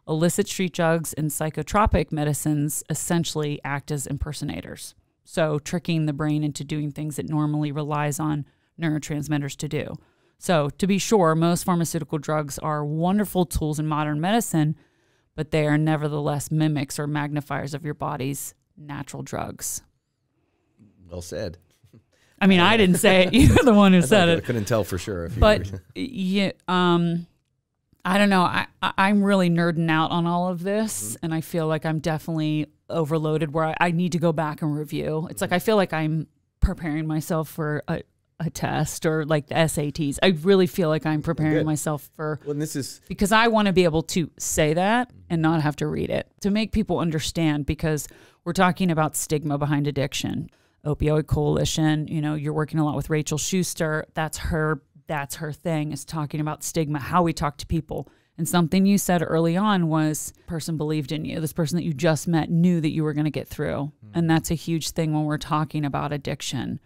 Illicit street drugs and psychotropic medicines essentially act as impersonators. So tricking the brain into doing things it normally relies on neurotransmitters to do. So to be sure, most pharmaceutical drugs are wonderful tools in modern medicine, but they are nevertheless mimics or magnifiers of your body's natural drugs. Well said. I mean, I didn't say it. You're the one who said it. I couldn't tell for sure. If you but yeah, I don't know. I'm really nerding out on all of this, and I feel like I'm definitely overloaded where I need to go back and review. It's like I feel like I'm preparing myself for a test or like the SATs. I really feel like I'm preparing myself for, well, this is because I want to be able to say that and not have to read it, to make people understand, because we're talking about stigma behind addiction. Opioid Coalition, you know, you're working a lot with Rachel Schuster. That's her thing, is talking about stigma, how we talk to people. And something you said early on was, person believed in you. This person that you just met knew that you were going to get through. And that's a huge thing when we're talking about addiction.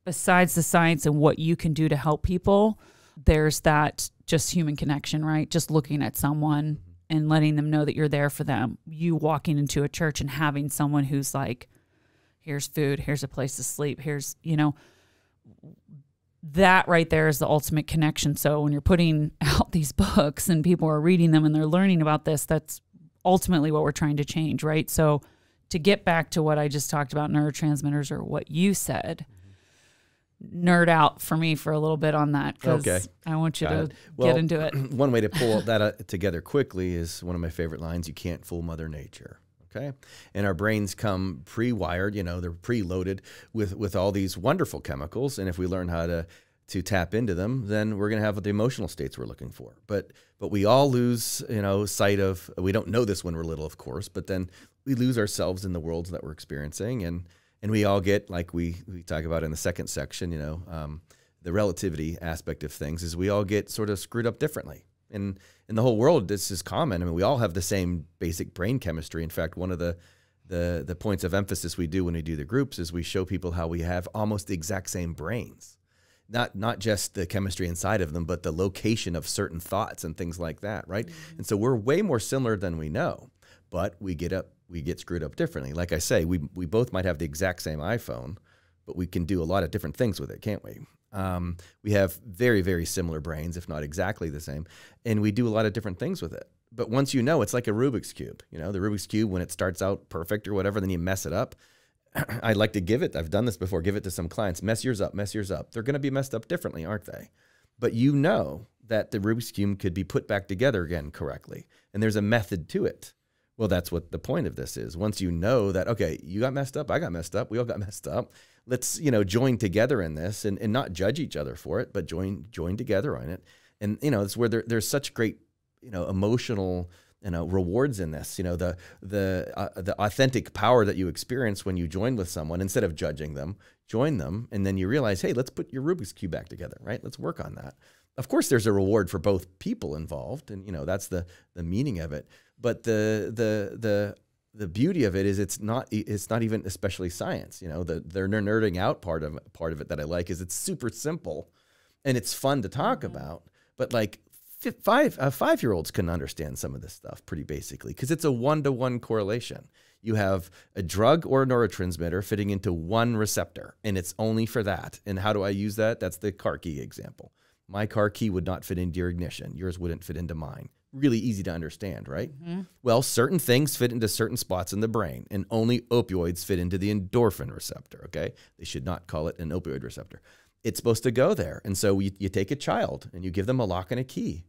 Besides the science and what you can do to help people, there's that just human connection, right? Just looking at someone and letting them know that you're there for them. You walking into a church and having someone who's like, here's food, here's a place to sleep, here's, you know, that right there is the ultimate connection. So when you're putting out these books and people are reading them and they're learning about this, that's ultimately what we're trying to change, right? So to get back to what I just talked about, neurotransmitters, or what you said, nerd out for me for a little bit on that, because I want you to get into it. One way to pull that together quickly is one of my favorite lines: you can't fool Mother Nature. Okay. And our brains come pre-wired, you know, they're preloaded with all these wonderful chemicals. And if we learn how to tap into them, then we're going to have the emotional states we're looking for. But we all lose, you know, sight of, we don't know this when we're little, of course, but then we lose ourselves in the worlds that we're experiencing. And we all get, like we talk about in the second section, you know, the relativity aspect of things is we all get sort of screwed up differently. And in the whole world, this is common. I mean, we all have the same basic brain chemistry. In fact, one of the points of emphasis we do when we do the groups is we show people how we have almost the exact same brains. Not just the chemistry inside of them, but the location of certain thoughts and things like that, right? Mm-hmm. And so we're way more similar than we know, but we get screwed up differently. Like I say, we both might have the exact same iPhone, but we can do a lot of different things with it, can't we? We have very, very similar brains, if not exactly the same, and we do a lot of different things with it. But once you know, it's like a Rubik's Cube. You know, the Rubik's Cube, when it starts out perfect or whatever, then you mess it up. I like to give it, I've done this before, give it to some clients, mess yours up, mess yours up. They're going to be messed up differently, aren't they? But you know that the Rubik's Cube could be put back together again correctly. And there's a method to it. Well, that's what the point of this is. Once you know that, okay, you got messed up, I got messed up, we all got messed up. Let's, join together in this and not judge each other for it, but join together on it. And, it's where there's such great, emotional, rewards in this, the authentic power that you experience when you join with someone, instead of judging them, join them. And then you realize, hey, let's put your Rubik's Cube back together, right? Let's work on that. Of course, there's a reward for both people involved. And, that's the meaning of it. But the beauty of it is it's not even especially science. The nerding out part of it that I like is it's super simple and it's fun to talk about. But like 5-year-olds can understand some of this stuff pretty basically, because it's a 1-to-1 correlation. You have a drug or a neurotransmitter fitting into one receptor, and it's only for that. And how do I use that? That's the car key example. My car key would not fit into your ignition. Yours wouldn't fit into mine. Really easy to understand, right? Mm-hmm. Well, certain things fit into certain spots in the brain, and only opioids fit into the endorphin receptor, okay? They should not call it an opioid receptor. It's supposed to go there. And so you take a child and you give them a lock and a key,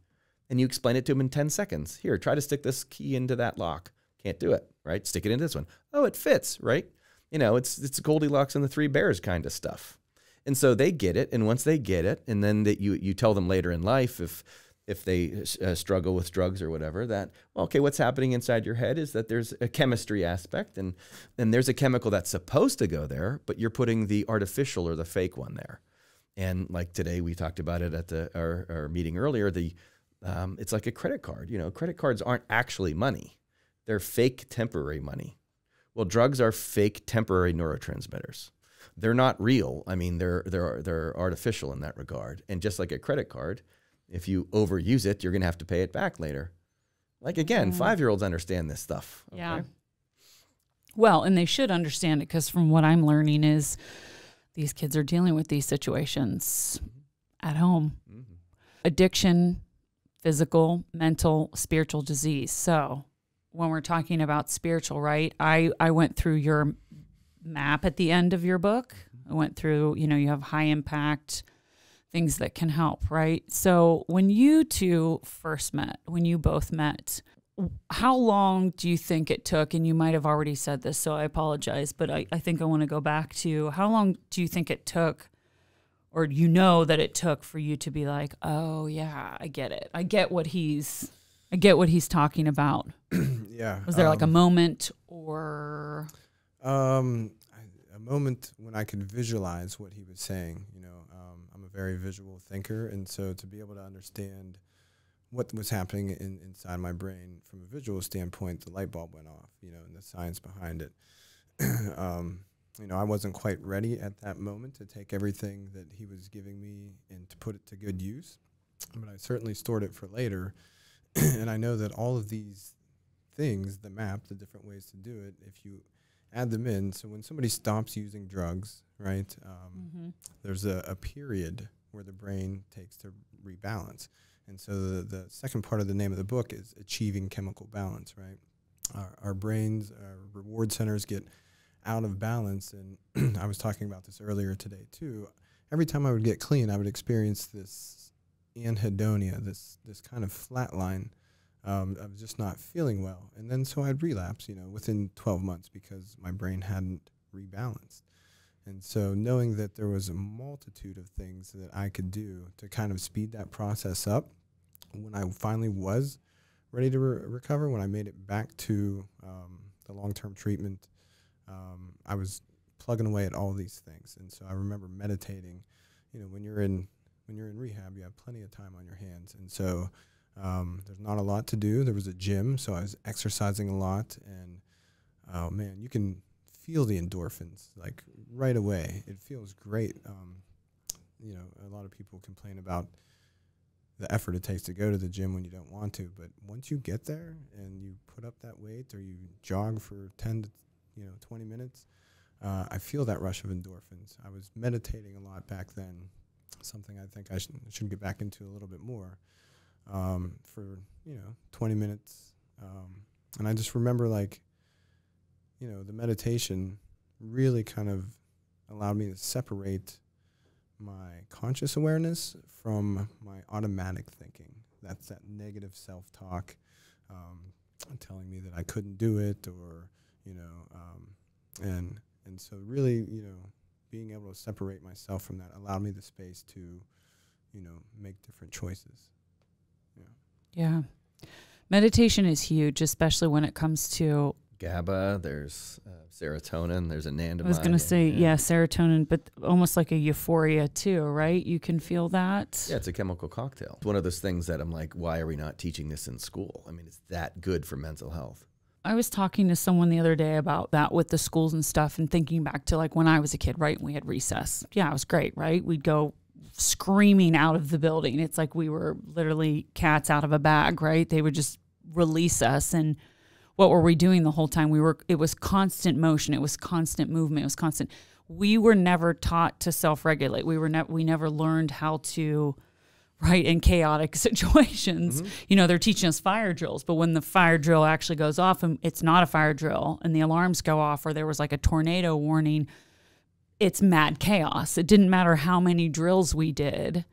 and you explain it to them in 10 seconds. Here, try to stick this key into that lock. Can't do it, right? Stick it into this one. Oh, it fits, right? It's Goldilocks and the Three Bears kind of stuff. And so they get it, and once they get it, and then you tell them later in life, if they struggle with drugs or whatever, that, well, okay, what's happening inside your head is that there's a chemistry aspect, and there's a chemical that's supposed to go there, but you're putting the artificial or the fake one there. And like today, we talked about it at our meeting earlier, it's like a credit card. Credit cards aren't actually money. They're fake temporary money. Well, drugs are fake temporary neurotransmitters. They're not real. I mean, they're artificial in that regard. And just like a credit card, if you overuse it, you're going to have to pay it back later. Like, again, 5-year-olds understand this stuff. Okay? Yeah. Well, and they should understand it, because from what I'm learning is these kids are dealing with these situations at home. Mm-hmm. Addiction, physical, mental, spiritual disease. So when we're talking about spiritual, right, I went through your map at the end of your book. I went through, you have high impact things that can help, right? So when you two first met, when you both met, how long do you think it took? And you might have already said this, so I apologize, but I think I want to go back to, how long do you think it took, or that it took for you to be like, oh yeah, I get it. I get what he's talking about. Yeah. Was there like a moment or? A moment when I could visualize what he was saying. I'm a very visual thinker, and so to be able to understand what was happening inside my brain from a visual standpoint, the light bulb went off, and the science behind it. I wasn't quite ready at that moment to take everything that he was giving me and to put it to good use, but I certainly stored it for later. And I know that all of these things, the map, the different ways to do it, if you add them in, so when somebody stops using drugs, right, there's a period where the brain takes to rebalance. And so the second part of the name of the book is Achieving Chemical Balance, right? Our brains, our reward centers get out of balance. And I was talking about this earlier today too. Every time I would get clean, I would experience this anhedonia, this kind of flat line of just not feeling well. And then so I'd relapse, within 12 months because my brain hadn't rebalanced. And so knowing that there was a multitude of things that I could do to kind of speed that process up, when I finally was ready to recover, when I made it back to the long-term treatment, I was plugging away at all these things. And so I remember meditating. When you're in rehab, you have plenty of time on your hands. And so there's not a lot to do. There was a gym, so I was exercising a lot. And, oh, man, you can feel the endorphins, like, right away. It feels great. A lot of people complain about the effort it takes to go to the gym when you don't want to. But once you get there and you put up that weight or you jog for 10 to 20 minutes, I feel that rush of endorphins. I was meditating a lot back then, something I think I should get back into a little bit more, for 20 minutes. And I just remember, the meditation really kind of allowed me to separate my conscious awareness from my automatic thinking. That's that negative self-talk, telling me that I couldn't do it, or, and so really, being able to separate myself from that allowed me the space to, make different choices. Yeah. Meditation is huge, especially when it comes to GABA, there's serotonin, there's anandamide. I was going to say, serotonin, but almost like a euphoria too, right? You can feel that. Yeah, it's a chemical cocktail. It's one of those things that I'm like, why are we not teaching this in school? I mean, it's that good for mental health. I was talking to someone the other day about that with the schools and stuff, and thinking back to like when I was a kid, right? And we had recess. Yeah, it was great, right? We'd go screaming out of the building. It's like we were literally cats out of a bag, right? They would just release us. And what were we doing the whole time? It was constant motion. It was constant movement. It was constant. We were never taught to self-regulate. We never learned how to, right, in chaotic situations. Mm-hmm. They're teaching us fire drills, but when the fire drill actually goes off and it's not a fire drill and the alarms go off, or there was like a tornado warning, it's mad chaos. It didn't matter how many drills we did.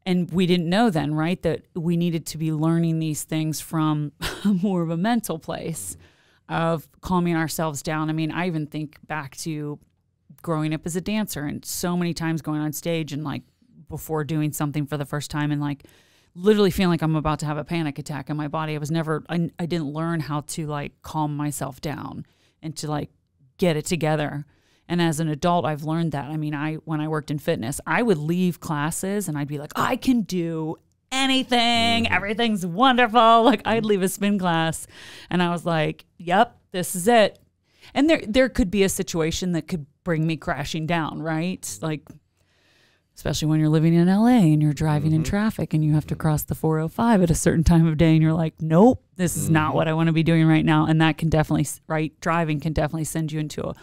And we didn't know then, right, that we needed to be learning these things from more of a mental place of calming ourselves down. I mean, I even think back to growing up as a dancer, and so many times going on stage and like before doing something for the first time, and like literally feeling like I'm about to have a panic attack in my body. I didn't learn how to like calm myself down and to like get it together. And as an adult, I've learned that. I mean, when I worked in fitness, I would leave classes and I'd be like, I can do anything. Everything's wonderful. Like I'd leave a spin class and I was like, yep, this is it. And there could be a situation that could bring me crashing down, right? Like, especially when you're living in LA and you're driving in traffic and you have to cross the 405 at a certain time of day and you're like, nope, this is not what I want to be doing right now. And that can definitely, right, driving can definitely send you into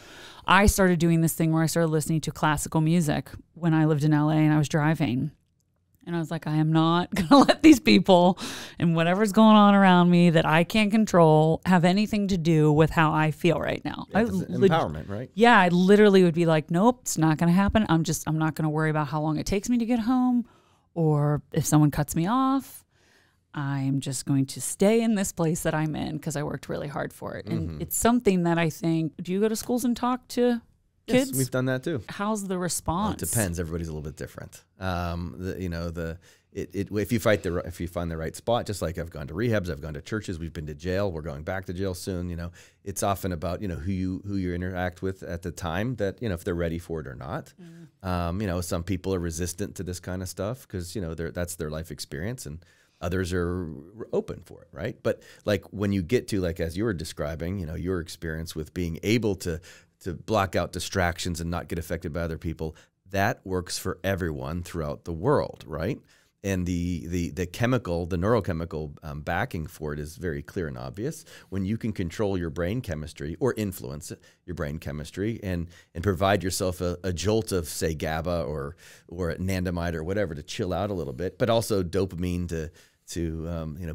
I started doing this thing where I started listening to classical music when I lived in LA and I was driving. And I was like, I am not going to let these people and whatever's going on around me that I can't control have anything to do with how I feel right now. Yeah, empowerment, right? Yeah, I literally would be like, nope, it's not going to happen. I'm not going to worry about how long it takes me to get home or if someone cuts me off. I'm just going to stay in this place that I'm in because I worked really hard for it. And it's something that I think, do you go to schools and talk to kids? Yes, we've done that too. How's the response? Well, it depends. Everybody's a little bit different. If you find the right spot, just like I've gone to rehabs, I've gone to churches, we've been to jail, we're going back to jail soon. It's often about who you interact with at the time that if they're ready for it or not. Some people are resistant to this kind of stuff because that's their life experience, and others are open for it, right? But like when you get to like as you were describing, your experience with being able to block out distractions and not get affected by other people, that works for everyone throughout the world, right? And the neurochemical backing for it is very clear and obvious. When you can control your brain chemistry or influence your brain chemistry and provide yourself a jolt of, say, GABA or anandamide or whatever to chill out a little bit, but also dopamine to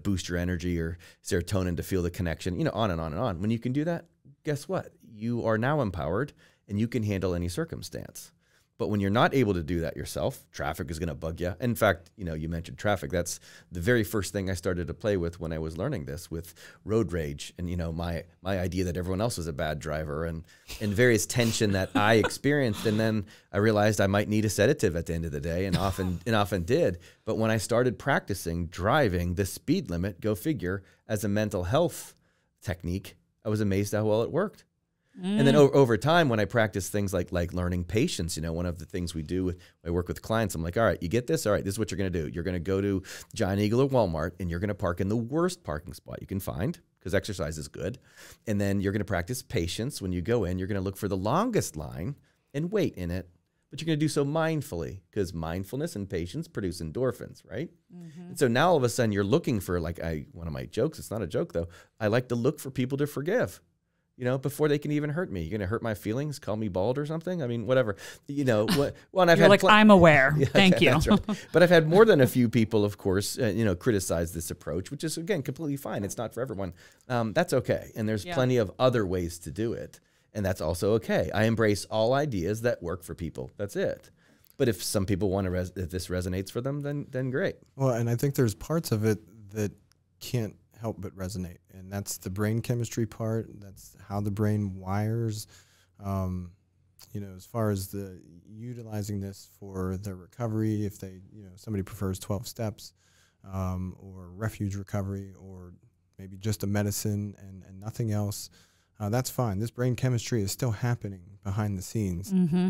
boost your energy, or serotonin to feel the connection, on and on and on. When you can do that, guess what? You are now empowered and you can handle any circumstance. But when you're not able to do that yourself, traffic is going to bug you. In fact, you mentioned traffic. That's the very first thing I started to play with when I was learning this, with road rage and, my idea that everyone else was a bad driver and various tension that I experienced. And then I realized I might need a sedative at the end of the day, and often did. But when I started practicing driving the speed limit, go figure, as a mental health technique, I was amazed how well it worked. And then over time, when I practice things like learning patience, one of the things we do I work with clients, I'm like, all right, you get this? All right, this is what you're going to do. You're going to go to Giant Eagle or Walmart, and you're going to park in the worst parking spot you can find, because exercise is good. And then you're going to practice patience. When you go in, you're going to look for the longest line and wait in it. But you're going to do so mindfully, because mindfulness and patience produce endorphins, right? And so now all of a sudden you're looking for, like one of my jokes, it's not a joke though, I like to look for people to forgive. Before they can even hurt me. You're going to hurt my feelings, call me bald or something? I mean, whatever. And I've had I'm aware. Yeah, Thank you. That's right. But I've had more than a few people, of course, criticize this approach, which is, again, completely fine. It's not for everyone. That's okay. And there's plenty of other ways to do it. And that's also okay. I embrace all ideas that work for people. That's it. But if some people want to, if this resonates for them, then great. Well, and I think there's parts of it that can't help but resonate. And that's the brain chemistry part. That's how the brain wires. You know, as far as the utilizing this for their recovery, if they, you know, somebody prefers 12 steps or refuge recovery or maybe just a medicine and nothing else, that's fine. This brain chemistry is still happening behind the scenes. Mm-hmm.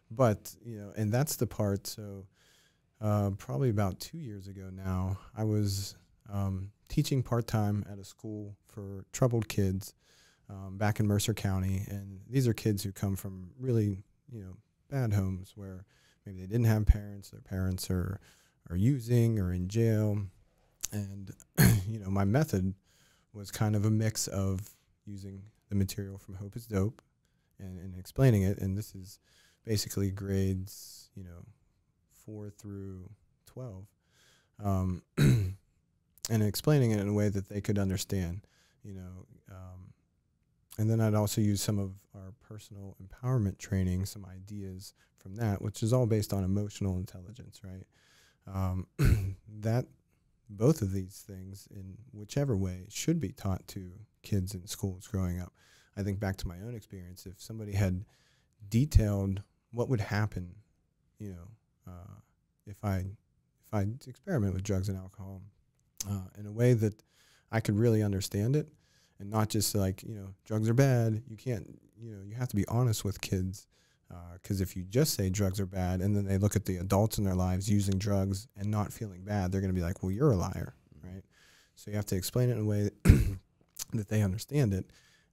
But, you know, and that's the part. So probably about 2 years ago now, I was teaching part-time at a school for troubled kids back in Mercer County. And these are kids who come from really, you know, bad homes where maybe they didn't have parents, their parents are using or in jail. And, you know, my method was kind of a mix of using the material from Hope is Dope and explaining it. And this is basically grades, you know, 4 through 12, and explaining it in a way that they could understand, you know. And then I'd also use some of our personal empowerment training, some ideas from that, which is all based on emotional intelligence, right? That both of these things, in whichever way, should be taught to kids in schools growing up. I think back to my own experience, if somebody had detailed what would happen, you know, if I experiment with drugs and alcohol in a way that I could really understand it, and not just like, you know, drugs are bad. You can't, you know, you have to be honest with kids, because if you just say drugs are bad and then they look at the adults in their lives using drugs and not feeling bad, they're going to be like, well, you're a liar, right? So you have to explain it in a way that they understand it,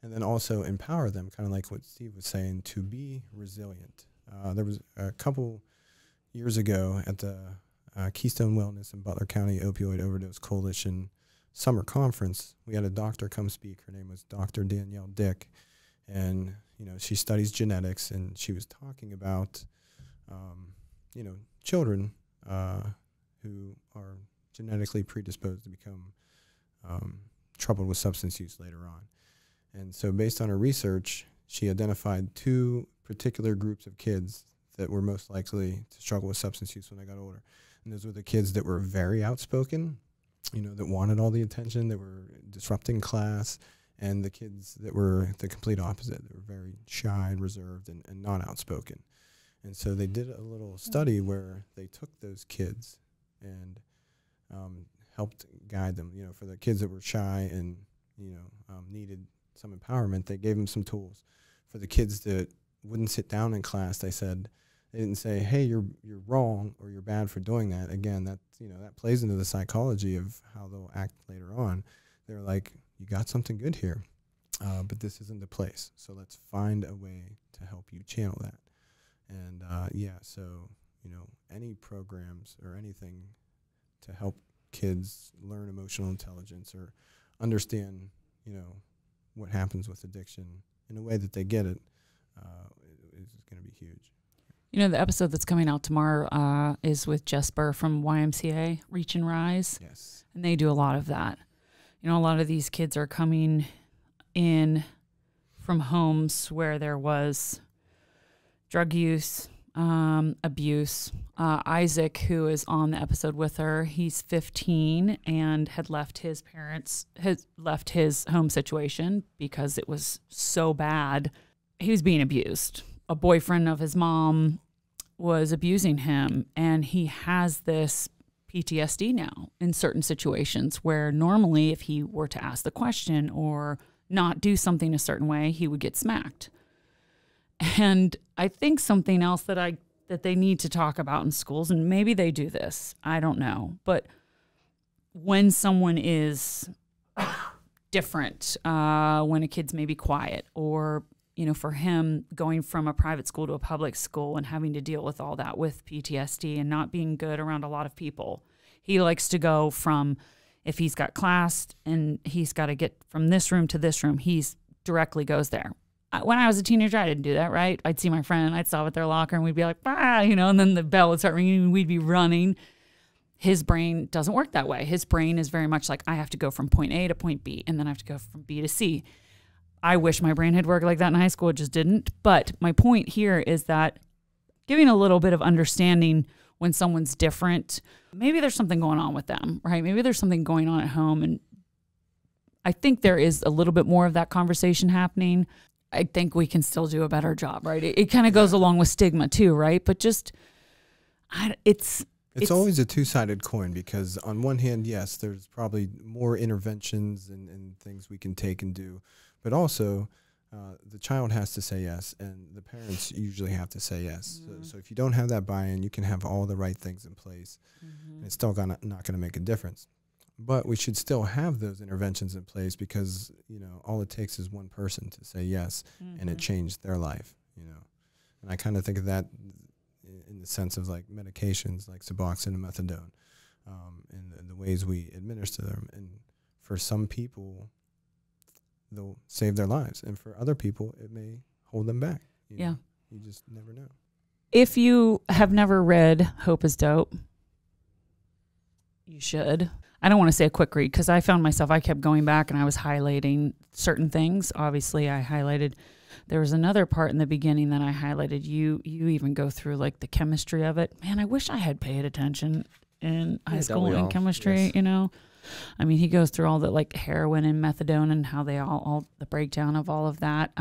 and then also empower them, kind of like what Steve was saying, to be resilient. There was a couple years ago at the Keystone Wellness and Butler County Opioid Overdose Coalition summer conference, we had a doctor come speak. Her name was Dr. Danielle Dick, and, you know, she studies genetics, and she was talking about, you know, children who are genetically predisposed to become troubled with substance use later on. And so based on her research, she identified 2 particular groups of kids that were most likely to struggle with substance use when they got older. And those were the kids that were very outspoken, you know, that wanted all the attention, that were disrupting class, and the kids that were the complete opposite, that were very shy and reserved and not outspoken. And so they did a little study where they took those kids and helped guide them. You know, for the kids that were shy and, you know, needed some empowerment, they gave them some tools. For the kids that wouldn't sit down in class, they didn't say, hey, you're wrong or you're bad for doing that. Again, that, you know, that plays into the psychology of how they'll act later on. They're like, you got something good here, but this isn't the place. So let's find a way to help you channel that. And yeah, so, you know, any programs or anything to help kids learn emotional intelligence or understand, you know, what happens with addiction in a way that they get it is going to be huge. You know, the episode that's coming out tomorrow is with Jesper from YMCA, Reach and Rise. Yes. And they do a lot of that. You know, a lot of these kids are coming in from homes where there was drug use, abuse. Isaac, who is on the episode with her, he's 15 and had left his home situation because it was so bad. He was being abused. A boyfriend of his mom was abusing him, and he has this PTSD now in certain situations where normally if he were to ask the question or not do something a certain way, he would get smacked. And I think something else that they need to talk about in schools, and maybe they do this, I don't know, but when someone is different, when a kid's maybe quiet, or, you know, for him going from a private school to a public school and having to deal with all that with PTSD and not being good around a lot of people. He likes to go from, if he's got class and he's got to get from this room to this room, he's directly goes there. When I was a teenager, I didn't do that, right? I'd see my friend, I'd stop at their locker and we'd be like, ah, you know, and then the bell would start ringing and we'd be running. His brain doesn't work that way. His brain is very much like, I have to go from point A to point B, and then I have to go from B to C. I wish my brain had worked like that in high school. It just didn't. But my point here is that giving a little bit of understanding when someone's different, maybe there's something going on with them, right? Maybe there's something going on at home. And I think there is a little bit more of that conversation happening. I think we can still do a better job, right? It kind of goes along with stigma too, right? But just, it's always a two-sided coin, because on one hand, yes, there's probably more interventions and things we can take and do, but also the child has to say yes, and the parents usually have to say yes. So if you don't have that buy-in, you can have all the right things in place, and it's still not going to make a difference. But we should still have those interventions in place, because all it takes is one person to say yes, and it changed their life. And I kind of think of that in the sense of like medications like Suboxone and Methadone, and the ways we administer them. And for some people, they'll save their lives, and for other people, it may hold them back. You just never know. If you have never read Hope is Dope, you should. I don't want to say a quick read, because I found myself, I kept going back and I was highlighting certain things. Obviously, I highlighted, there was another part in the beginning that I highlighted. You even go through like the chemistry of it. Man, I wish I had paid attention in high school in chemistry, Yes. I mean, he goes through all the like heroin and methadone and how they all the breakdown of all of that.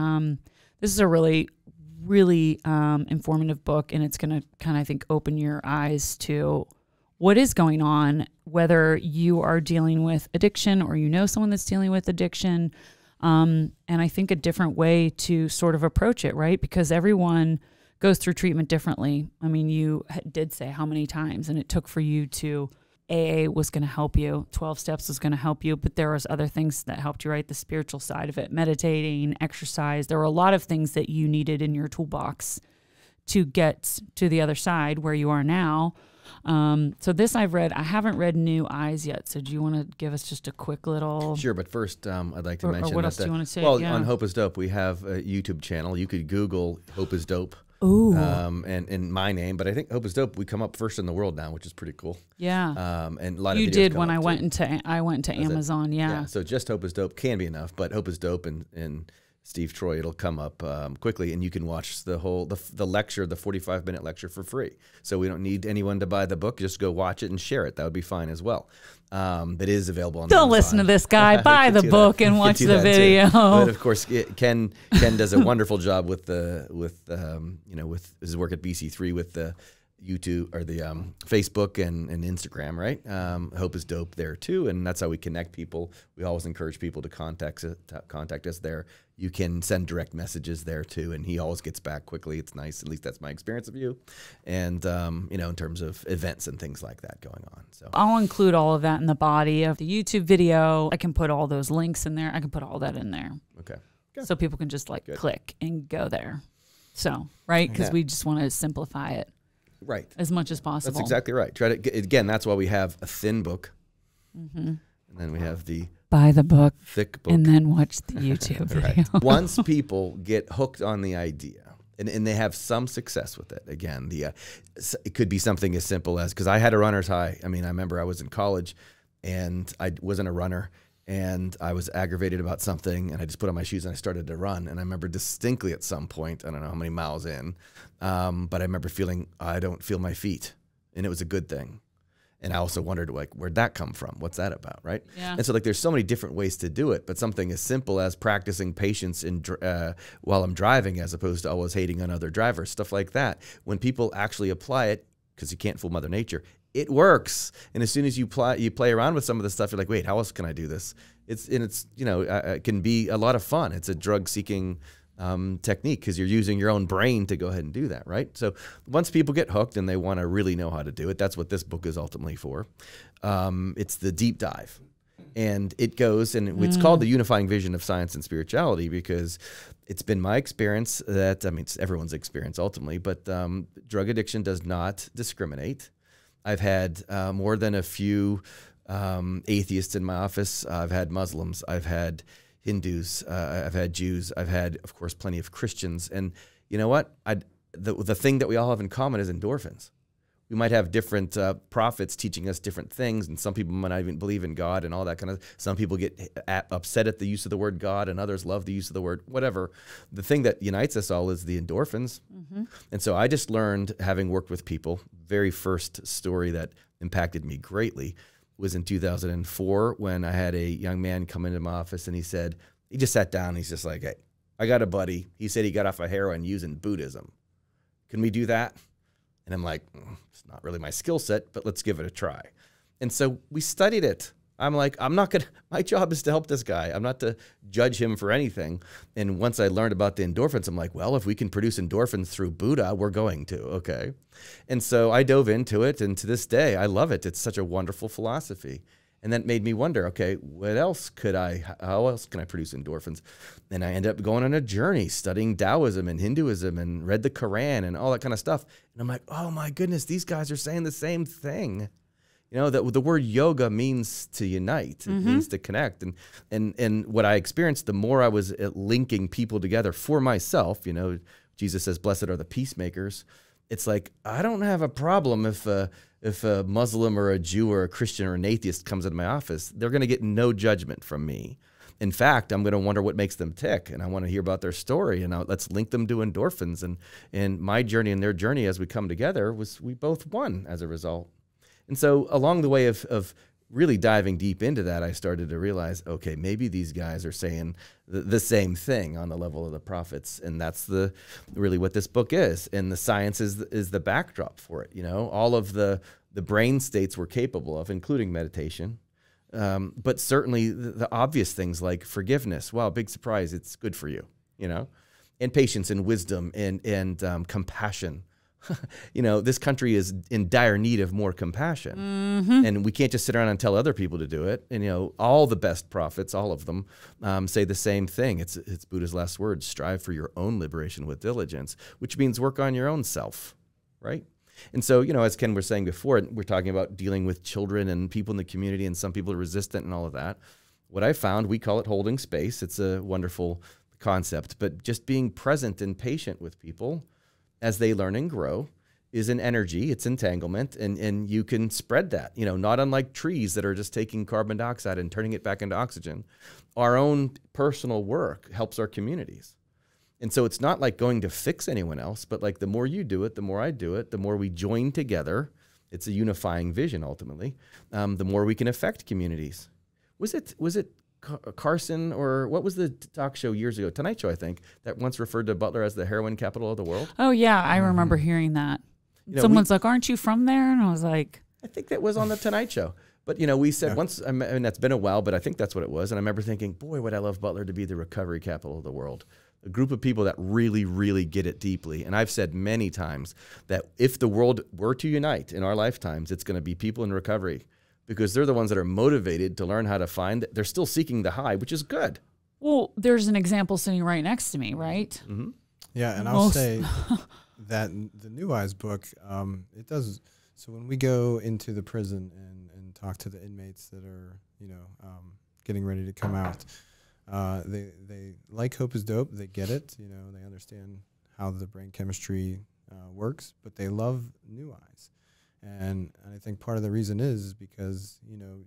This is a really, really informative book, and it's going to kind of, I think, open your eyes to what is going on, whether you are dealing with addiction or someone that's dealing with addiction. And I think a different way to sort of approach it, right? Because everyone goes through treatment differently. I mean, you did say how many times, and it took for you to, AA was going to help you, 12 steps was going to help you, but there was other things that helped you, right? The spiritual side of it, meditating, exercise. There were a lot of things that you needed in your toolbox to get to the other side where you are now. So this I've read. I haven't read New Eyes yet. So do you want to give us just a quick little? Sure, but first I'd like to mention what else do you want to say? Well, on Hope is Dope, we have a YouTube channel. You could Google Hope is Dope. Ooh. And my name, but I think Hope is Dope, we come up first in the world now, which is pretty cool. Yeah. And a lot of you videos did come when up I too. went to Amazon. Yeah. So just Hope is Dope can be enough, but Hope is Dope and Steve Treu, it'll come up quickly, and you can watch the whole the lecture, the 45-minute lecture for free. So we don't need anyone to buy the book. Just go watch it and share it. That would be fine as well. That is available on Don't listen to this guy. Buy the book and watch the video. But of course, Ken does a wonderful job with with his work at BC3 with the YouTube or the Facebook and Instagram, right? Hope is Dope there too, and that's how we connect people. We always encourage people to contact us there. You can send direct messages there too, and he always gets back quickly. It's nice, at least that's my experience of you. And in terms of events and things like that going on. So I'll include all of that in the body of the YouTube video. I can put all those links in there. I can put all that in there. Okay. So people can just click and go there. So right, because we just want to simplify it. Right. As much as possible. That's exactly right. Try to again. That's why we have a thin book, and then we have the buy the book, thick book, and then watch the YouTube video. Right. Once people get hooked on the idea, and they have some success with it, again, it could be something as simple as, because I had a runner's high. I mean, I remember I was in college, and I wasn't a runner. And I was aggravated about something, and I just put on my shoes and I started to run. And I remember distinctly at some point, I don't know how many miles in, but I remember feeling, I don't feel my feet. And it was a good thing. And I also wondered, where'd that come from? What's that about, right? Yeah. And so, there's so many different ways to do it, but something as simple as practicing patience while I'm driving, as opposed to always hating on other drivers, stuff like that. When people actually apply it, because you can't fool Mother Nature, it works. And as soon as you play around with some of this stuff, you're like, wait, how else can I do this? It can be a lot of fun. It's a drug-seeking technique, because you're using your own brain to go ahead and do that, right? So once people get hooked and they want to really know how to do it, that's what this book is ultimately for. It's the deep dive. And it goes, and it's called The Unifying Vision of Science and Spirituality, because it's been my experience that, it's everyone's experience ultimately, but drug addiction does not discriminate. I've had more than a few atheists in my office. I've had Muslims. I've had Hindus. I've had Jews. I've had, of course, plenty of Christians. And you know what? The thing that we all have in common is endorphins. We might have different prophets teaching us different things, and some people might not even believe in God and all that kind of. Some people get upset at the use of the word God, and others love the use of the word whatever. The thing that unites us all is the endorphins. And so I just learned, having worked with people, very first story that impacted me greatly was in 2004 when I had a young man come into my office, and he just sat down, and he's just like, hey, I got a buddy. He said he got off of heroin using Buddhism. Can we do that? And I'm like, it's not really my skill set, but let's give it a try. And so we studied it. I'm like, my job is to help this guy. I'm not to judge him for anything. And once I learned about the endorphins, I'm like, well, if we can produce endorphins through Buddha, we're going to, okay? And so I dove into it, and to this day, I love it. It's such a wonderful philosophy. And that made me wonder, okay, how else can I produce endorphins? And I ended up going on a journey studying Taoism and Hinduism and read the Quran and all that kind of stuff. And I'm like, oh my goodness, these guys are saying the same thing. You know, that the word yoga means to unite. It means to connect. And what I experienced, the more I was linking people together for myself, you know, Jesus says, blessed are the peacemakers. It's like, I don't have a problem if a Muslim or a Jew or a Christian or an atheist comes into my office. They're going to get no judgment from me. In fact, I'm going to wonder what makes them tick, and I want to hear about their story, and let's link them to endorphins. And my journey and their journey as we come together we both won as a result. And so along the way of really diving deep into that, I started to realize, okay, maybe these guys are saying the same thing on the level of the prophets, and that's really what this book is. And the science is the backdrop for it. You know, all of the brain states we're capable of, including meditation, but certainly the obvious things like forgiveness. Wow, big surprise! It's good for you. You know, and patience and wisdom and compassion. You know, this country is in dire need of more compassion. And we can't just sit around and tell other people to do it. And, you know, all the best prophets, all of them, say the same thing. It's Buddha's last words: strive for your own liberation with diligence, which means work on your own self, right? And so, you know, as Ken was saying before, we're talking about dealing with children and people in the community, and some people are resistant and all of that. What I found, we call it holding space. It's a wonderful concept, but just being present and patient with people as they learn and grow is an energy, it's entanglement, and you can spread that, you know, not unlike trees that are just taking carbon dioxide and turning it back into oxygen. Our own personal work helps our communities. And so it's not like going to fix anyone else, but like the more you do it, the more I do it, the more we join together. It's a unifying vision ultimately. The more we can affect communities. Was it Carson, or what was the talk show years ago? Tonight Show, I think, that once referred to Butler as the heroin capital of the world. Oh, yeah. I remember hearing that. You know, someone's like, aren't you from there? And I was like, I think that was on the Tonight Show. But, you know, we said once, I mean, that's been a while, but I think that's what it was. And I remember thinking, boy, would I love Butler to be the recovery capital of the world. A group of people that really, really get it deeply. And I've said many times that if the world were to unite in our lifetimes, it's going to be people in recovery, because they're the ones that are motivated to learn how to find it. They're still seeking the high, which is good. Well, there's an example sitting right next to me, right? Yeah, and I'll say that the New Eyes book, it does. So when we go into the prison and talk to the inmates that are, you know, getting ready to come out, they like Hope is Dope. They get it. You know, they understand how the brain chemistry works, but they love New Eyes. And I think part of the reason is because, you know,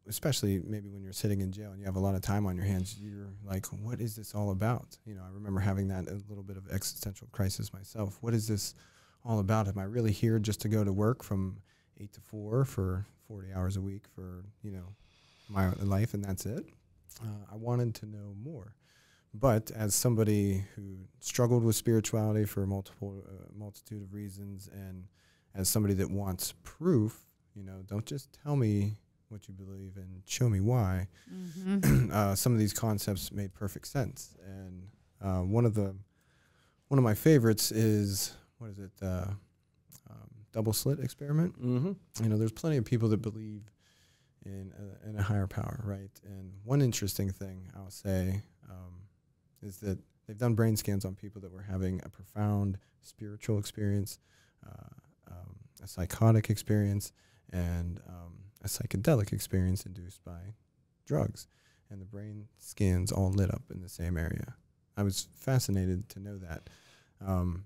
especially maybe when you're sitting in jail and you have a lot of time on your hands, you're like, what is this all about? You know, I remember having that a little bit of existential crisis myself. What is this all about? Am I really here just to go to work from 8 to 4 for 40 hours a week for, you know, my life, and that's it? I wanted to know more. But as somebody who struggled with spirituality for a multitude of reasons, and as somebody that wants proof, you know, don't just tell me what you believe and show me why. Some of these concepts made perfect sense. And one of my favorites is, what is it? Double slit experiment. You know, there's plenty of people that believe in a higher power, right? And one interesting thing I'll say is that they've done brain scans on people that were having a profound spiritual experience, a psychotic experience, and a psychedelic experience induced by drugs. And the brain scans all lit up in the same area. I was fascinated to know that.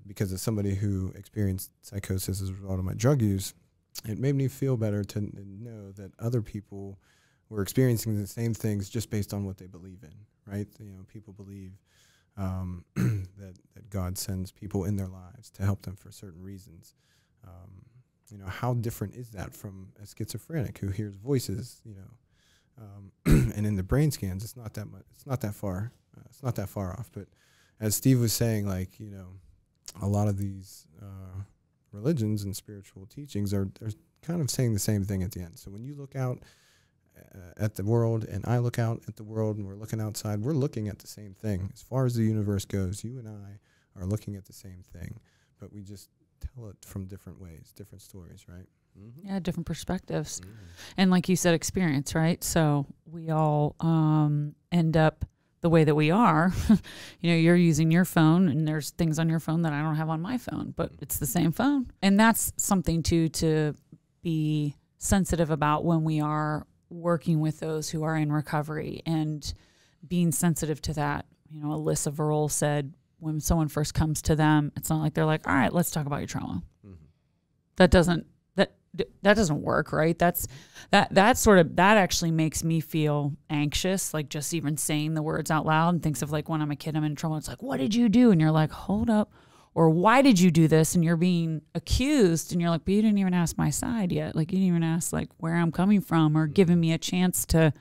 because as somebody who experienced psychosis as a result of my drug use, it made me feel better to know that other people were experiencing the same things just based on what they believe in, right? You know, people believe that God sends people in their lives to help them for certain reasons. You know, how different is that from a schizophrenic who hears voices, you know, and in the brain scans, it's not that much, it's not that far off. But as Steve was saying, like, you know, a lot of these religions and spiritual teachings are kind of saying the same thing at the end. So when you look out at the world and I look out at the world and we're looking outside, we're looking at the same thing. As far as the universe goes, you and I are looking at the same thing, but we just tell it from different ways, different stories, right? Mm-hmm. Yeah, different perspectives. Mm-hmm. And like you said, experience, right? So we all end up the way that we are. You know, you're using your phone and there's things on your phone that I don't have on my phone, but it's the same phone. And that's something too to be sensitive about when we are working with those who are in recovery and being sensitive to that. You know, Alyssa Verrell said when someone first comes to them, it's not like they're like, all right, let's talk about your trauma. Mm-hmm. That doesn't work, right? That actually makes me feel anxious, like just even saying the words out loud, and thinks of like when I'm a kid, I'm in trouble. It's like, what did you do? And you're like, hold up. Or why did you do this? And you're being accused and you're like, but you didn't even ask my side yet. Like you didn't even ask like where I'm coming from or giving me a chance to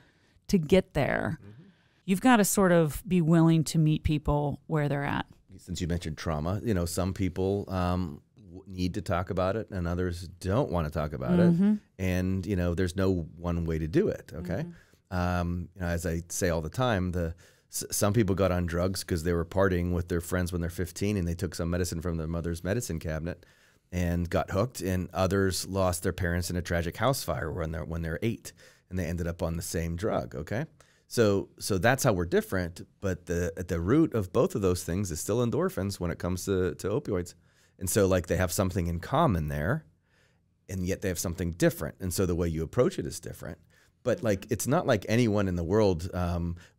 get there. Mm-hmm. You've got to sort of be willing to meet people where they're at. Since you mentioned trauma, you know, some people need to talk about it and others don't want to talk about mm-hmm. it. And, you know, there's no one way to do it. Okay. Mm-hmm. You know, as I say all the time, some people got on drugs because they were partying with their friends when they're 15 and they took some medicine from their mother's medicine cabinet and got hooked, and others lost their parents in a tragic house fire when they're 8 and they ended up on the same drug. Okay. So that's how we're different, but at the root of both of those things is still endorphins when it comes to opioids. And so like they have something in common there, and yet they have something different. And so the way you approach it is different. But like, it's not like anyone in the world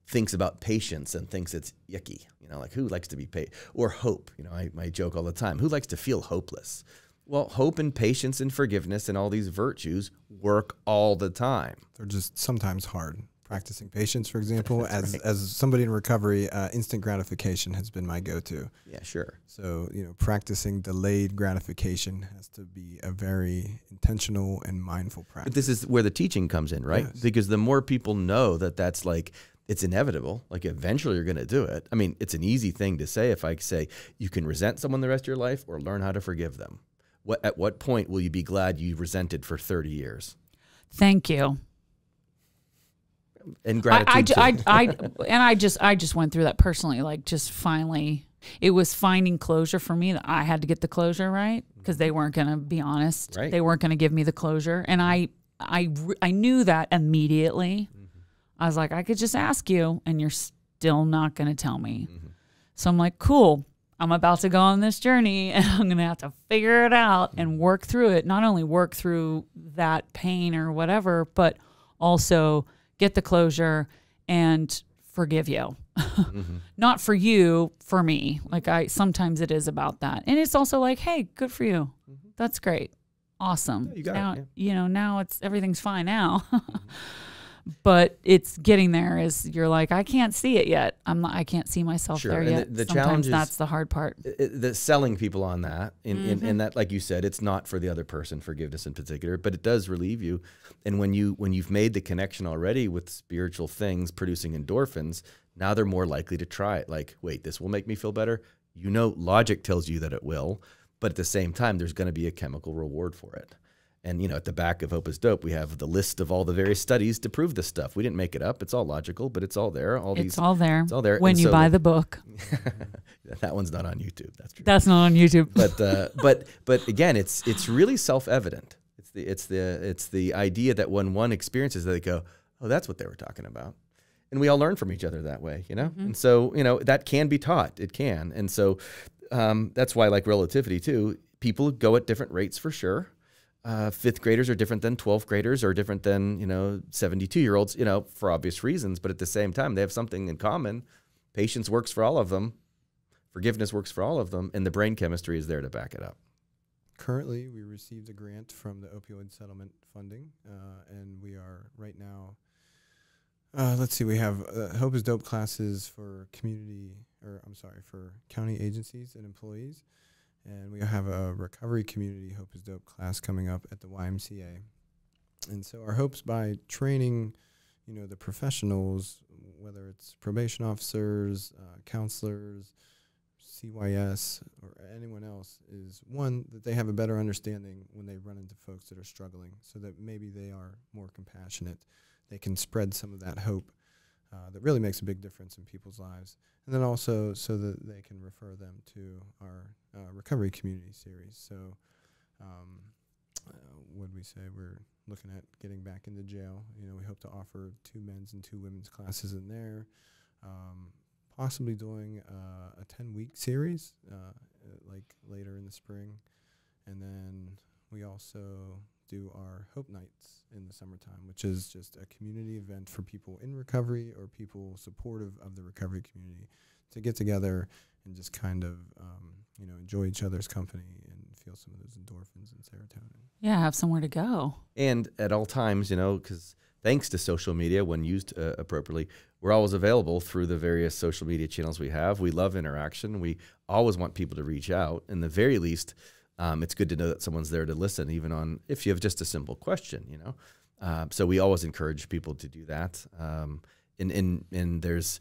thinks about patience and thinks it's yucky. You know, like who likes to be or hope? You know, I joke all the time. Who likes to feel hopeless? Well, hope and patience and forgiveness and all these virtues work all the time. They're just sometimes hard. Practicing patience, for example, as somebody in recovery, instant gratification has been my go-to. Yeah, sure. So, you know, practicing delayed gratification has to be a very intentional and mindful practice. But this is where the teaching comes in, right? Yes. Because the more people know that that's like, it's inevitable, like eventually you're going to do it. I mean, it's an easy thing to say if I say you can resent someone the rest of your life or learn how to forgive them. At what point will you be glad you resented for 30 years? Thank you. And gratitude. I just went through that personally. Like, just finally, it was finding closure for me that I had to get the closure, right? Because they weren't going to be honest. Right. They weren't going to give me the closure, and I knew that immediately. Mm-hmm. I was like, I could just ask you, and you're still not going to tell me. Mm-hmm. So I'm like, cool. I'm about to go on this journey, and I'm going to have to figure it out and work through it. Not only work through that pain or whatever, but also get the closure and forgive you. Mm-hmm. Not for you, for me. Like sometimes it is about that. And it's also like, hey, good for you. Mm-hmm. That's great. Awesome. Yeah, you got now, it. Yeah. You know, now everything's fine now. Mm-hmm. But it's getting there is you're like, I can't see it yet. I can't see myself sure. there and yet. The Sometimes challenge is that's the hard part. The selling people on that, Mm-hmm. and that, like you said, it's not for the other person, forgiveness in particular, but it does relieve you. And when you've made the connection already with spiritual things producing endorphins, now they're more likely to try it. Like, wait, this will make me feel better. You know, logic tells you that it will, but at the same time, there's going to be a chemical reward for it. And, you know, at the back of Hope is Dope, we have the list of all the various studies to prove this stuff. We didn't make it up. It's all logical, but it's all there. It's all there. It's all there. When and you so buy the book. That one's not on YouTube. That's true. That's not on YouTube. But again, it's really self-evident. It's the idea that when one experiences that, they go, oh, that's what they were talking about. And we all learn from each other that way, you know? Mm-hmm. And so, you know, that can be taught. It can. And so that's why, like relativity too, people go at different rates for sure. 5th graders are different than 12th graders, or different than, 72-year-olds, for obvious reasons. But at the same time, they have something in common. Patience works for all of them. forgiveness works for all of them, and the brain chemistry is there to back it up. Currently, we received a grant from the opioid settlement funding, and we are right now, let's see, we have Hope is Dope classes for for county agencies and employees. And we have a recovery community Hope is Dope class coming up at the YMCA. And so our hopes by training, the professionals, whether it's probation officers, counselors, CYS, or anyone else, is one, that they have a better understanding when they run into folks that are struggling, so that maybe they are more compassionate. They can spread some of that hope that really makes a big difference in people's lives. And then also so that they can refer them to our recovery community series. So what did we say? We're looking at getting back into jail. We hope to offer 2 men's and 2 women's classes in there. Possibly doing a 10-week series, like later in the spring. And then we also do our Hope Nights in the summertime, which is just a community event for people in recovery or people supportive of the recovery community to get together and just kind of, enjoy each other's company and feel some of those endorphins and serotonin. Yeah, have somewhere to go. And at all times, because thanks to social media, when used appropriately, we're always available through the various social media channels we have. We love interaction. We always want people to reach out. In the very least, it's good to know that someone's there to listen, even on if you have just a simple question, So we always encourage people to do that. And there's,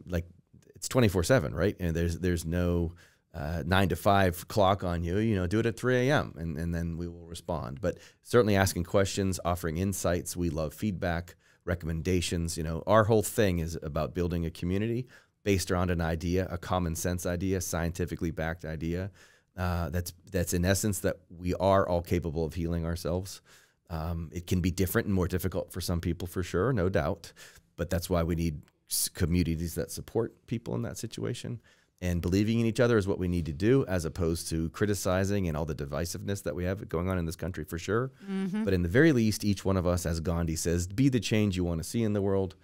like, it's 24/7, right? And there's no 9 to 5 clock on you. Do it at 3 a.m. and then we will respond. But certainly asking questions, offering insights. We love feedback, recommendations. Our whole thing is about building a community based around an idea, a common sense idea, scientifically backed idea. That's in essence that we are all capable of healing ourselves. It can be different and more difficult for some people, for sure, no doubt. But that's why we need communities that support people in that situation. And believing in each other is what we need to do, as opposed to criticizing and all the divisiveness that we have going on in this country, for sure. Mm-hmm. But in the very least, each one of us, as Gandhi says, be the change you want to see in the world.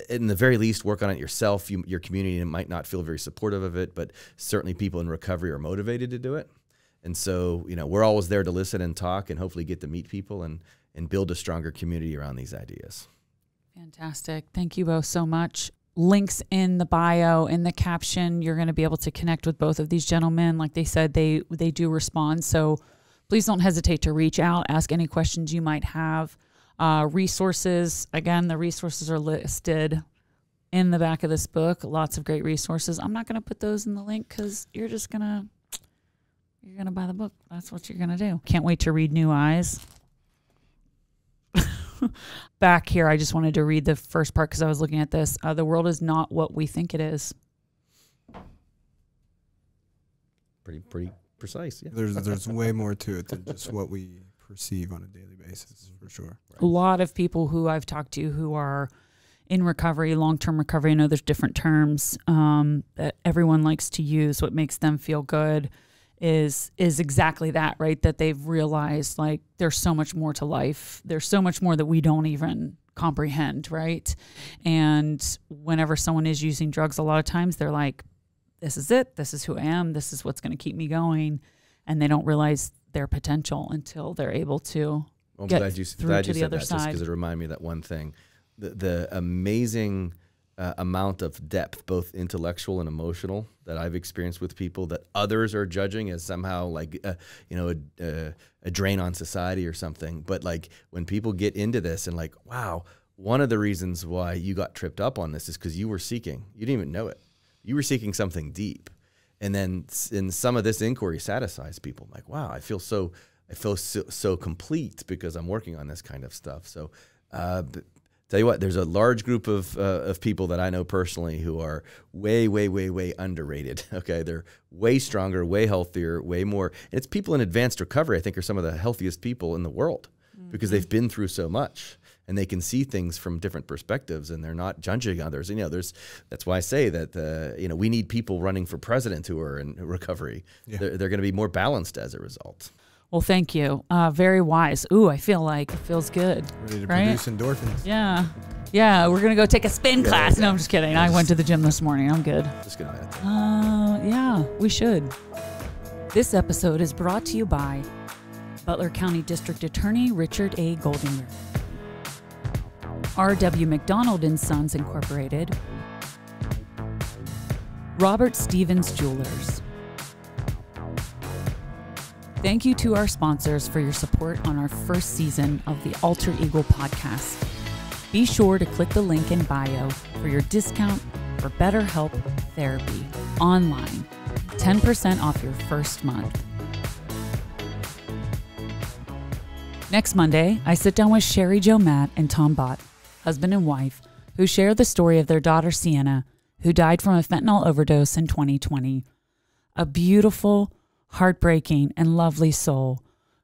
In the very least, work on it yourself. Your community might not feel very supportive of it, but certainly people in recovery are motivated to do it. And so, we're always there to listen and talk and hopefully get to meet people and build a stronger community around these ideas. Fantastic. Thank you both so much. Links in the bio, in the caption. You're going to be able to connect with both of these gentlemen. Like they said, they do respond. So please don't hesitate to reach out, ask any questions you might have. Resources, again, the resources are listed in the back of this book. Lots of great resources. I'm not going to put those in the link because you're going to buy the book. That's what you're going to do. Can't wait to read New Eyes. Back here, I just wanted to read the first part because I was looking at this. The world is not what we think it is. Pretty precise. Yeah. There's way more to it than just what we perceive on a daily basis, for sure. Right. A lot of people who I've talked to who are in recovery, long-term recovery, I know there's different terms that everyone likes to use. What makes them feel good is exactly that, right? That they've realized, like, there's so much more to life. There's so much more that we don't even comprehend, right? And whenever someone is using drugs, a lot of times they're like, this is it. This is who I am. This is what's going to keep me going. And they don't realize their potential until they're able to get through to the other side. Because it reminded me of that one thing. The amazing amount of depth, both intellectual and emotional, that I've experienced with people that others are judging as somehow like a drain on society or something. But like when people get into this and like, wow, one of the reasons why you got tripped up on this is because you were seeking. You didn't even know it. You were seeking something deep. And then in some of this inquiry satisfies people. I'm like, wow, I feel so complete because I'm working on this kind of stuff. So tell you what, there's a large group of people that I know personally who are way, way, way, way underrated. Okay, they're way stronger, way healthier, way more. And it's people in advanced recovery, I think, are some of the healthiest people in the world because they've been through so much and they can see things from different perspectives and they're not judging others. And, that's why I say that, we need people running for president who are in recovery. Yeah. They're going to be more balanced as a result. Well, thank you. Very wise. Ooh, I feel like it feels good. Ready to right? produce endorphins. Yeah. Yeah, we're going to go take a spin class. No, I'm just kidding. I went to the gym this morning. I'm good. Just gonna meditate. Yeah, we should. This episode is brought to you by Butler County District Attorney Richard A. Goldinger, R.W. McDonald & Sons Incorporated, Robert Stevens Jewelers. Thank you to our sponsors for your support on our first season of the Alter Ego podcast. Be sure to click the link in bio for your discount for BetterHelp Therapy online. 10% off your first month. Next Monday, I sit down with Sherry Jo Matt and Tom Bott, husband and wife, who share the story of their daughter Sienna, who died from a fentanyl overdose in 2020. A beautiful, heartbreaking, and lovely soul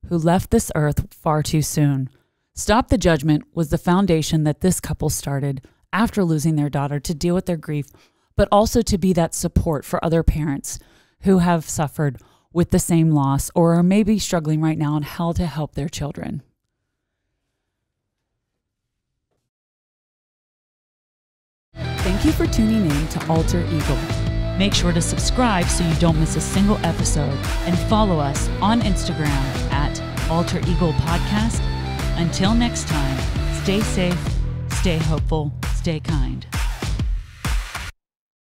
who left this earth far too soon. Stop the Judgment was the foundation that this couple started after losing their daughter to deal with their grief, but also to be that support for other parents who have suffered with the same loss or are maybe struggling right now on how to help their children. Thank you for tuning in to Alter Ego. Make sure to subscribe so you don't miss a single episode and follow us on Instagram at Alter Ego Podcast. Until next time, stay safe, stay hopeful, stay kind.